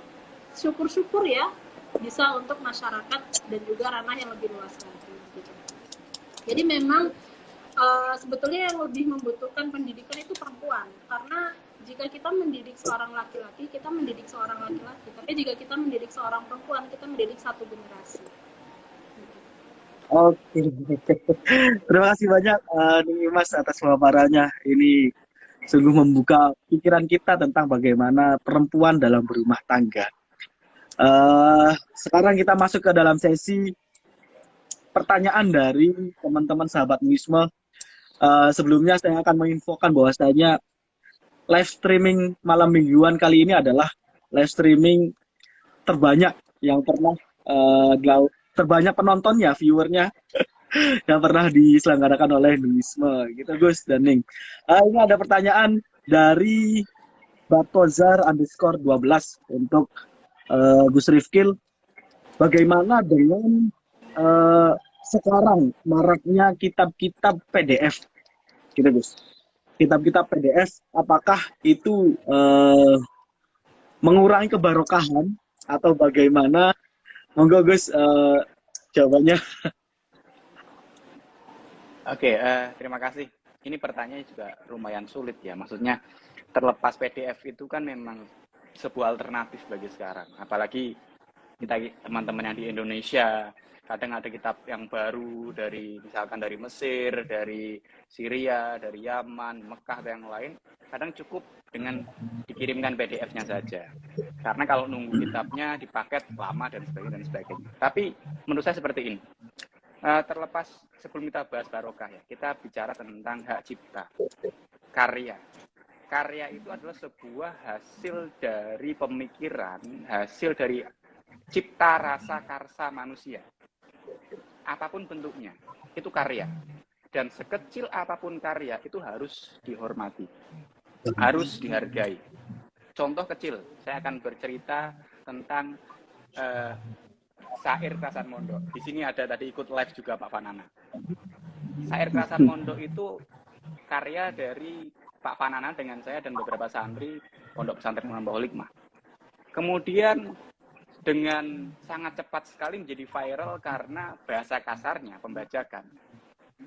syukur-syukur ya bisa untuk masyarakat dan juga ranah yang lebih luas lagi. Gitu. Jadi memang sebetulnya yang lebih membutuhkan pendidikan itu perempuan, karena jika kita mendidik seorang laki-laki, kita mendidik seorang laki-laki. Tapi jika kita mendidik seorang perempuan, kita mendidik satu generasi. Oke, terima kasih banyak nih Mas atas pemaparannya. Ini sungguh membuka pikiran kita tentang bagaimana perempuan dalam berumah tangga. Sekarang kita masuk ke dalam sesi pertanyaan dari teman-teman sahabat Muisme. Sebelumnya saya akan menginfokan bahwasanya live streaming malam mingguan kali ini adalah live streaming terbanyak yang pernah terbanyak penontonnya, viewernya yang pernah diselenggarakan oleh Muisme gitu Gus dan Ning. Ini ada pertanyaan dari Batozar_12 untuk Gus Rifkil. Bagaimana dengan sekarang maraknya kitab-kitab PDF gitu Gus? Kitab-kitab PDF, apakah itu mengurangi kebarokahan atau bagaimana? Monggo Gus jawabannya. Oke, terima kasih. Ini pertanyaannya juga lumayan sulit ya. Maksudnya terlepas PDF itu kan memang sebuah alternatif bagi sekarang. Apalagi kita teman-teman yang di Indonesia, kadang ada kitab yang baru dari misalkan dari Mesir, dari Syria, dari Yaman, Mekah dan yang lain, kadang cukup dengan dikirimkan PDF-nya saja. Karena kalau nunggu kitabnya dipaket lama dan sebagainya. Tapi menurut saya seperti ini. Terlepas sebelum kita bahas barokah ya, kita bicara tentang hak cipta, karya. Karya itu adalah sebuah hasil dari pemikiran, hasil dari cipta rasa karsa manusia. Apapun bentuknya, itu karya. Dan sekecil apapun karya, itu harus dihormati. Harus dihargai. Contoh kecil, saya akan bercerita tentang Syair Krasan Mondok. Di sini ada tadi ikut live juga Pak Fanana. Syair Krasan Mondok itu karya dari Pak Fanana dengan saya dan beberapa santri Pondok Pesantren Mambaul Hikmah. Kemudian dengan sangat cepat sekali menjadi viral karena bahasa kasarnya, pembajakan.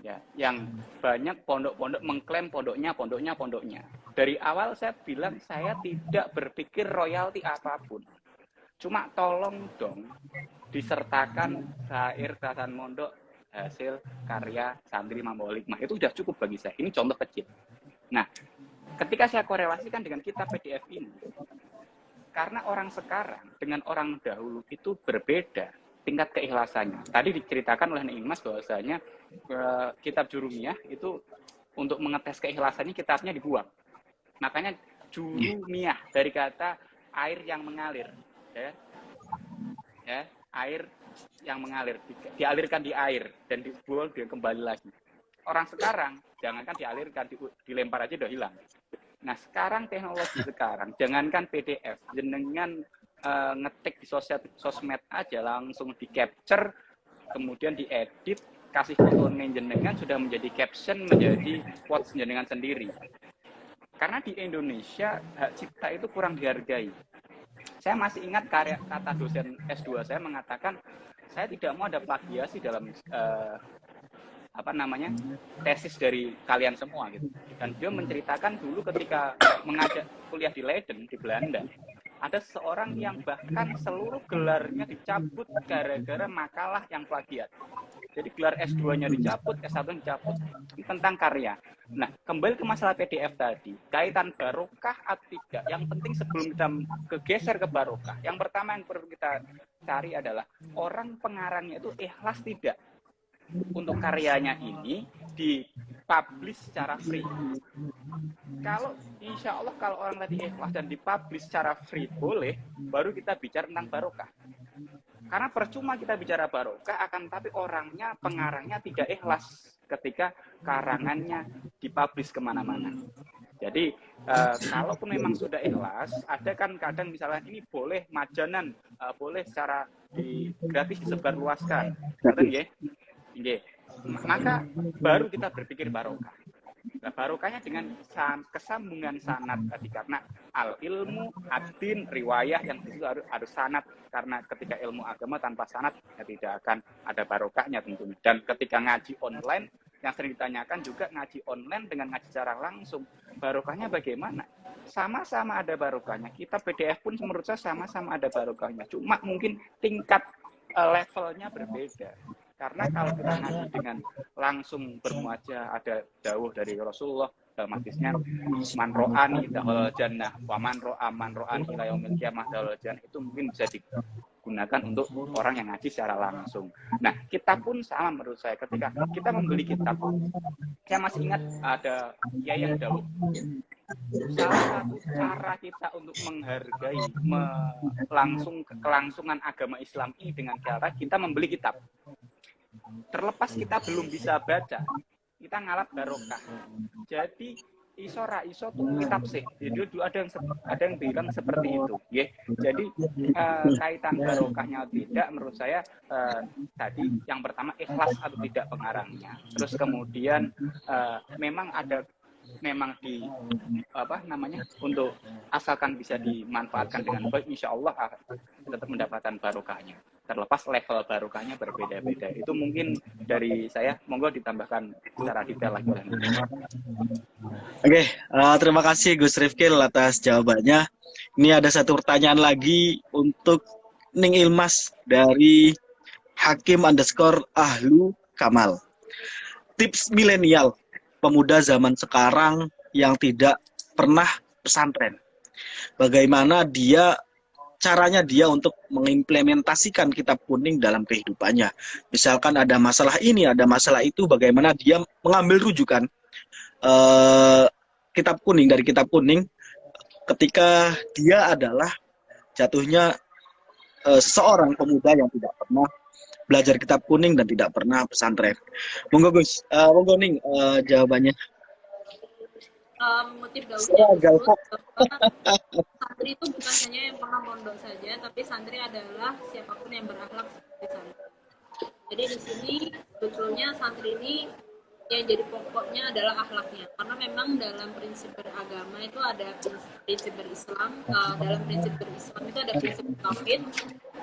Ya, yang banyak pondok-pondok mengklaim pondoknya. Dari awal saya bilang saya tidak berpikir royalti apapun. Cuma tolong dong disertakan Syair Krasan Mondok hasil karya santri Mambaul Hikmah. Itu sudah cukup bagi saya. Ini contoh kecil. Nah, ketika saya korelasikan dengan kitab PDF ini, karena orang sekarang dengan orang dahulu itu berbeda tingkat keikhlasannya. Tadi diceritakan oleh Ning Mas bahwasanya kitab Jurumiyah itu untuk mengetes keikhlasannya kitabnya dibuang. Makanya Jurumiyah dari kata air yang mengalir, ya, air yang mengalir, dialirkan di air dan dibuang dia kembali lagi. Orang sekarang jangankan dialirkan, dilempar aja udah hilang. Nah sekarang teknologi sekarang, jangankan PDF, jenengan ngetik di sosmed aja langsung di capture, kemudian diedit, kasih foto jenengan sudah menjadi caption, menjadi quotes jenengan sendiri. Karena di Indonesia hak cipta itu kurang dihargai. Saya masih ingat kata dosen S2 saya mengatakan, saya tidak mau ada plagiasi dalam apa namanya tesis dari kalian semua gitu. Dan beliau menceritakan dulu ketika mengajak kuliah di Leiden di Belanda, ada seorang yang bahkan seluruh gelarnya dicabut gara-gara makalah yang plagiat. Jadi gelar S2-nya dicabut, S1-nya dicabut tentang karya. Nah, kembali ke masalah PDF tadi, kaitan barokah atau tidak. Yang penting sebelum kita kegeser ke barokah, yang pertama yang perlu kita cari adalah orang pengarangnya itu ikhlas tidak untuk karyanya ini dipublish secara free. Kalau insya Allah kalau orang tadi ikhlas dan dipublish secara free boleh, baru kita bicara tentang barokah. Karena percuma kita bicara barokah, akan tapi orangnya, pengarangnya tidak ikhlas ketika karangannya dipublish kemana-mana. Jadi kalaupun memang sudah ikhlas, ada kan kadang misalnya ini boleh majanan, boleh secara gratis disebarluaskan, maka baru kita berpikir barokah. Nah, barokahnya dengan kesambungan sanad tadi, karena al ilmu ad-din riwayah yang disitu harus sanad, karena ketika ilmu agama tanpa sanad ya tidak akan ada barokahnya tentunya. Dan ketika ngaji online yang sering ditanyakan juga, ngaji online dengan ngaji secara langsung barokahnya bagaimana? Sama-sama ada barokahnya. Kita PDF pun menurut saya sama-sama ada barokahnya. Cuma mungkin tingkat levelnya berbeda. Karena kalau kita ngaji dengan langsung bermuajah, ada dawuh dari Rasulullah dalam hadisnya, man ro'ani dahul jannah wa man ro'ani ila yaumil qiyamah dahul jannah, itu mungkin bisa digunakan untuk orang yang ngaji secara langsung. Nah, kita pun sama menurut saya, ketika kita membeli kitab, saya masih ingat ada kiai yang dawuh, salah satu cara kita untuk menghargai kelangsungan agama Islam ini dengan cara kita membeli kitab. Terlepas kita belum bisa baca, kita ngalap barokah. Jadi iso tuh kitab sih. Jadi dulu ada yang bilang seperti itu, ya. Jadi kaitan barokahnya tidak, menurut saya tadi yang pertama ikhlas atau tidak pengarangnya. Terus kemudian memang untuk asalkan bisa dimanfaatkan dengan baik, insya Allah tetap mendapatkan barokahnya. Terlepas level barokahnya berbeda-beda. Itu mungkin dari saya, monggo ditambahkan secara detail lagi. Oke, terima kasih Gus Rifkil atas jawabannya. Ini ada satu pertanyaan lagi untuk Ning Ilmas dari Hakim_Ahlu Kamal. Tips milenial pemuda zaman sekarang yang tidak pernah pesantren. Bagaimana caranya dia untuk mengimplementasikan kitab kuning dalam kehidupannya. Misalkan ada masalah ini, ada masalah itu, bagaimana dia mengambil rujukan kitab kuning ketika dia adalah jatuhnya seseorang pemuda yang tidak pernah belajar kitab kuning dan tidak pernah pesantren. Monggo Gus, monggo Ning jawabannya. Mengutip Daudnya tersebut, santri itu bukan hanya yang pernah mondok saja, tapi santri adalah siapapun yang berakhlak seperti santri. Jadi di sini sebetulnya santri ini yang jadi pokoknya adalah akhlaknya, karena memang dalam prinsip beragama itu ada prinsip berislam. Dalam prinsip berislam itu ada prinsip tauhid,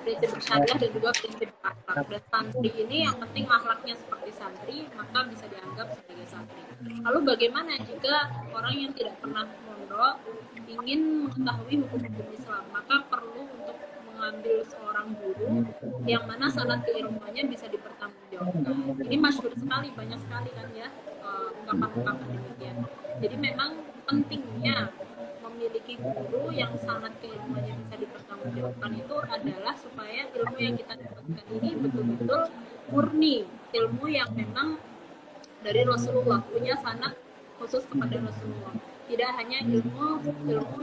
prinsip syariah, dan juga prinsip akhlak. Dan santri ini yang penting akhlaknya seperti santri, maka bisa dianggap sebagai santri. Lalu bagaimana jika orang yang tidak pernah mondok ingin mengetahui hukum-hukum Islam? Maka perlu untuk mengambil seorang guru yang mana sanad keilmuannya bisa dipertanggungjawabkan. Ini masyhur sekali, banyak sekali kan ya ungkapan-ungkapan demikian. Jadi memang pentingnya memiliki guru yang sanad keilmuannya bisa dipertanggungjawabkan itu adalah supaya ilmu yang kita dapatkan ini betul-betul murni, ilmu yang memang dari Rasulullah, punya sanad khusus kepada Rasulullah. Tidak hanya ilmu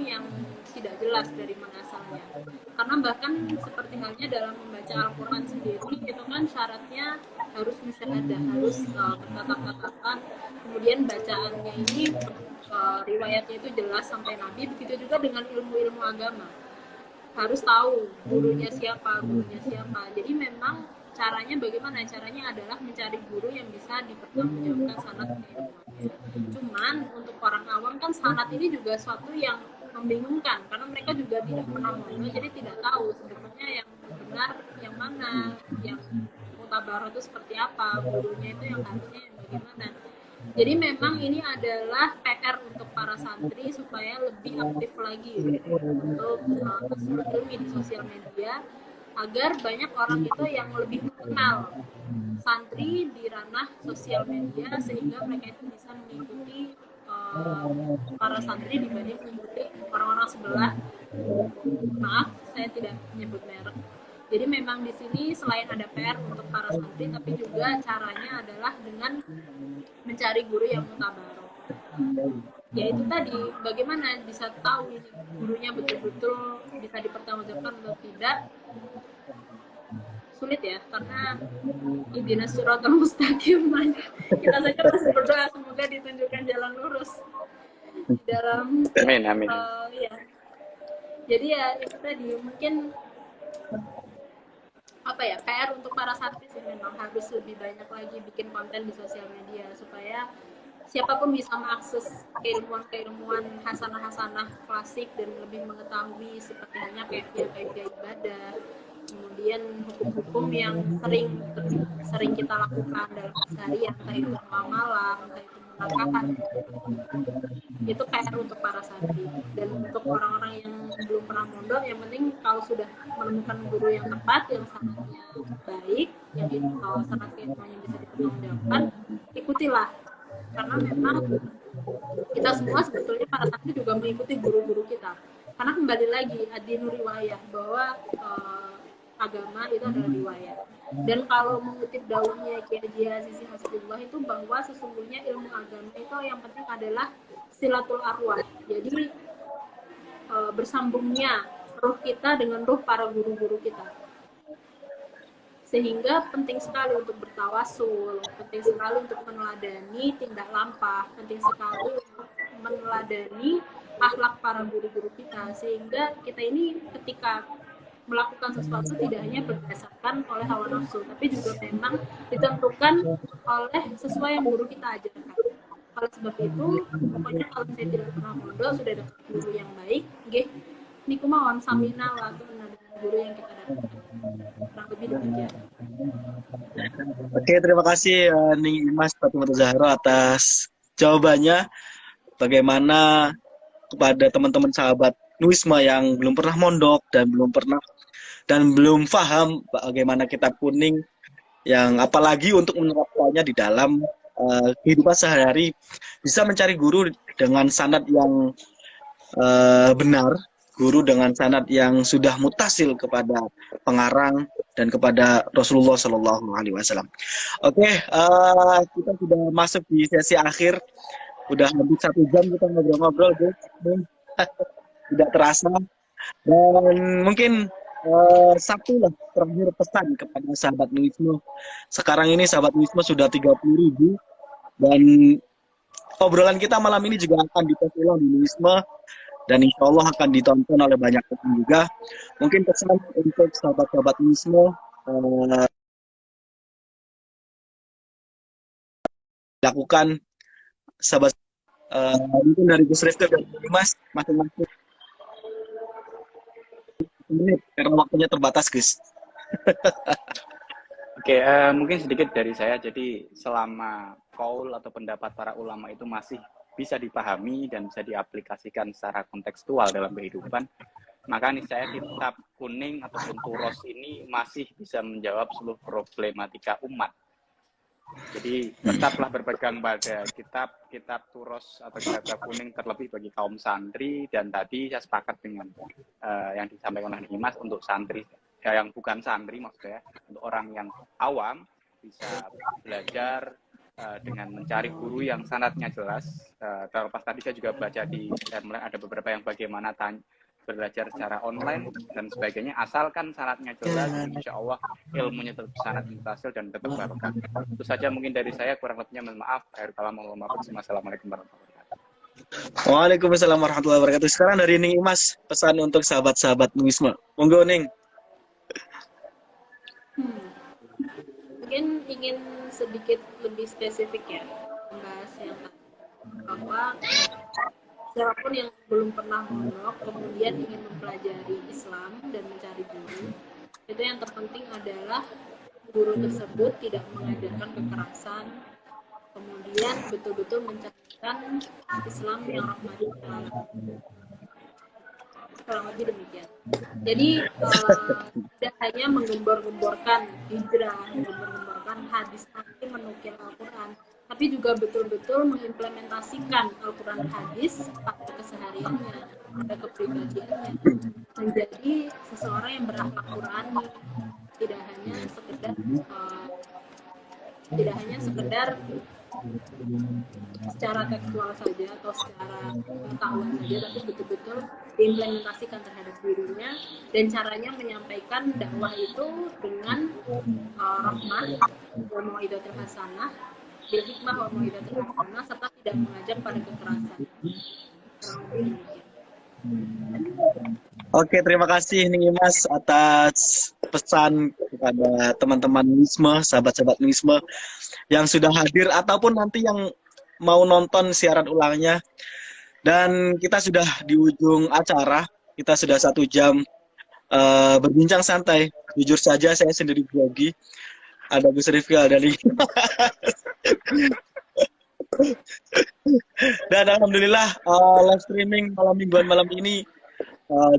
yang tidak jelas dari mana asalnya. Karena bahkan seperti halnya dalam membaca Al-Quran sendiri, itu kan syaratnya harus musyahadah, harus bertatap-tatapan. Kemudian bacaannya ini riwayatnya itu jelas sampai Nabi. Begitu juga dengan ilmu-ilmu agama. Harus tahu gurunya siapa. Jadi memang caranya bagaimana? Caranya adalah mencari guru yang bisa dipertanggungjawabkan sanad keilmuannya. Cuman untuk orang awam kan sanad ini juga suatu yang membingungkan, karena mereka juga tidak pernah mondok, jadi tidak tahu sebenarnya yang benar yang mana, yang mutabar itu seperti apa, gurunya itu yang harusnya yang bagaimana. Jadi memang ini adalah PR untuk para santri supaya lebih aktif lagi untuk upload ilmu di sosial media agar banyak orang itu yang lebih mengenal santri di ranah sosial media sehingga mereka itu bisa mengikuti para santri dibanding mengikuti orang-orang sebelah. Maaf, saya tidak menyebut merek. Jadi memang di sini selain ada PR untuk para santri, tapi juga caranya adalah dengan mencari guru yang mutabarok. Ya itu tadi, bagaimana bisa tahu ini gurunya betul-betul bisa dipertanggungjawabkan atau tidak, sulit ya, karena ihdinas siratal mustaqim, kita saja masih berdoa semoga ditunjukkan jalan lurus dalam Amin. ya. Jadi ya itu tadi, mungkin apa ya, PR untuk para santri sih, memang harus lebih banyak lagi bikin konten di sosial media supaya siapapun bisa mengakses keilmuan hasanah-hasanah klasik dan lebih mengetahui seperti halnya kaifiah ibadah, kemudian hukum-hukum yang sering kita lakukan dalam sehari, entah itu muamalah, entah itu menafkahan. Itu PR untuk para santri. Dan untuk orang-orang yang belum pernah mondok, yang penting kalau sudah menemukan guru yang tepat, yang sanadnya baik, yang sanad keilmuannya bisa dipertanggungjawabkan, ikutilah. Karena memang kita semua sebetulnya para santri juga mengikuti guru-guru kita. Karena kembali lagi ad-dinu riwayah, bahwa agama itu adalah riwayat. Dan kalau mengutip daunnya Kiai Haji Azizi Hasbullah itu, bahwa sesungguhnya ilmu agama itu yang penting adalah silatul arwah. Jadi bersambungnya ruh kita dengan ruh para guru-guru kita. Sehingga penting sekali untuk bertawasul, penting sekali untuk meneladani tindak lampah, penting sekali untuk meneladani akhlak para guru-guru kita, sehingga kita ini ketika melakukan sesuatu tidak hanya berdasarkan oleh hawa nafsu, tapi juga memang ditentukan oleh sesuai yang guru kita ajarkan. Oleh sebab itu, pokoknya kalau saya tidak pernah mondok, sudah dapat guru yang baik, nggih, niku mawon samina wa dengan guru yang kita dapatkan. Kurang lebih demikian. Oke, terima kasih Ning Imas Fatimah Zahra atas jawabannya. Bagaimana kepada teman-teman sahabat Nuisma yang belum pernah mondok dan belum paham bagaimana kitab kuning, yang apalagi untuk menerapkannya di dalam kehidupan sehari-hari, bisa mencari guru dengan sanad yang benar, guru dengan sanad yang sudah mutasil kepada pengarang dan kepada Rasulullah Shallallahu Alaihi Wasallam. Oke, kita sudah masuk di sesi akhir, udah hampir 1 jam kita ngobrol-ngobrol, guys. Tidak terasa. Dan mungkin satu lah terakhir pesan kepada sahabat Nuisma. Sekarang ini sahabat Nuisma sudah 30.000, dan obrolan kita malam ini juga akan dipost ulang di Nuisma, dan insya Allah akan ditonton oleh banyak orang juga. Mungkin pesan untuk sahabat-sahabat Nuisma, lakukan sahabat, mungkin dari Gus Rifki dan Mas masing-masing menit karena waktunya terbatas, Gus. Oke, mungkin sedikit dari saya. Jadi selama qaul atau pendapat para ulama itu masih bisa dipahami dan bisa diaplikasikan secara kontekstual dalam kehidupan, maka niscaya kitab kuning ataupun turos ini masih bisa menjawab seluruh problematika umat. Jadi tetaplah berpegang pada kitab turos atau kitab kuning, terlebih bagi kaum santri. Dan tadi saya sepakat dengan yang disampaikan oleh Nimas untuk santri yang bukan santri, maksudnya untuk orang yang awam bisa belajar dengan mencari guru yang sanadnya jelas. Terlepas tadi saya juga baca ada beberapa yang bagaimana belajar secara online dan sebagainya, asalkan syaratnya jelas, insya Allah ilmunya tetap sanad mutasil dan tetap barokah. Itu saja mungkin dari saya, kurang lebihnya mohon maaf. Assalamualaikum warahmatullahi wabarakatuh. Waalaikumsalam warahmatullahi wabarakatuh. Sekarang dari Ning Imas, pesan untuk sahabat-sahabat Nuisma. Monggo Ning. Mungkin ingin sedikit lebih spesifik ya membahas yang tadi, bahwa siapapun yang belum pernah mondok kemudian ingin mempelajari Islam dan mencari guru, itu yang terpenting adalah guru tersebut tidak mengajarkan kekerasan, kemudian betul-betul menceritakan Islam yang rahmani lil alamin. Kurang lebih demikian. Jadi tidak hanya menggembor-gemborkan hijrah, menggembor-gemborkan hadis Nabi, menukil Al-Quran, tapi juga betul-betul mengimplementasikan Al-Quran hadis pada kesehariannya, pada kepribadiannya, menjadi seseorang yang berakhlak Qurani, tidak hanya sekedar secara tekstual saja atau secara pengetahuan saja, tapi betul-betul diimplementasikan terhadap dirinya, dan caranya menyampaikan dakwah itu dengan rahmah wa mau'izatul hasanah, bil hikmah wa mau'izatul hasanah, serta tidak mengajak pada kekerasan. Oke, terima kasih nih Mas atas pesan kepada teman-teman Wisma, sahabat-sahabat Wisma yang sudah hadir ataupun nanti yang mau nonton siaran ulangnya. Dan kita sudah di ujung acara, kita sudah 1 jam berbincang santai. Jujur saja saya sendiri grogi. Ada Gus Rifki, ada nih. Dan alhamdulillah live streaming malam mingguan malam ini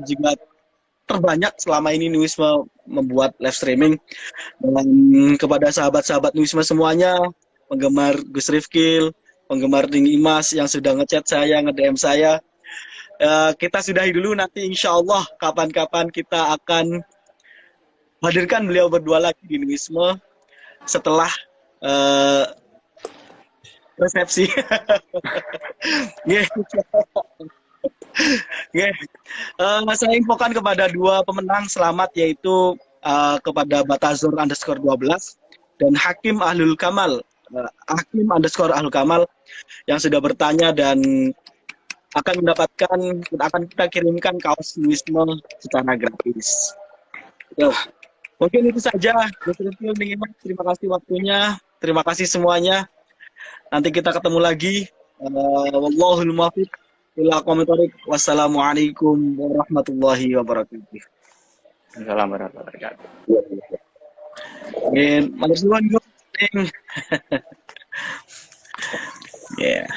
juga terbanyak selama ini Nuisma membuat live streaming. Dan kepada sahabat-sahabat Nuisma semuanya, penggemar Gus Rifkil, penggemar Ning Imas yang sudah ngechat saya, nge-DM saya, kita sudahi dulu. Nanti insya Allah kapan-kapan kita akan hadirkan beliau berdua lagi di Nuisma setelah resepsi. Saya infokan kepada 2 pemenang selamat, yaitu kepada Batazor _12 dan Hakim Ahlul Kamal, Hakim _Ahlul Kamal yang sudah bertanya dan akan kita kirimkan kaos Wisma secara gratis. Mungkin itu saja. Terima kasih waktunya, terima kasih semuanya. Nanti kita ketemu lagi. Wallahul muwaffiq. Wassalamualaikum warahmatullahi wabarakatuh. Assalamualaikum warahmatullahi wabarakatuh. Matur nuwun. Yeah.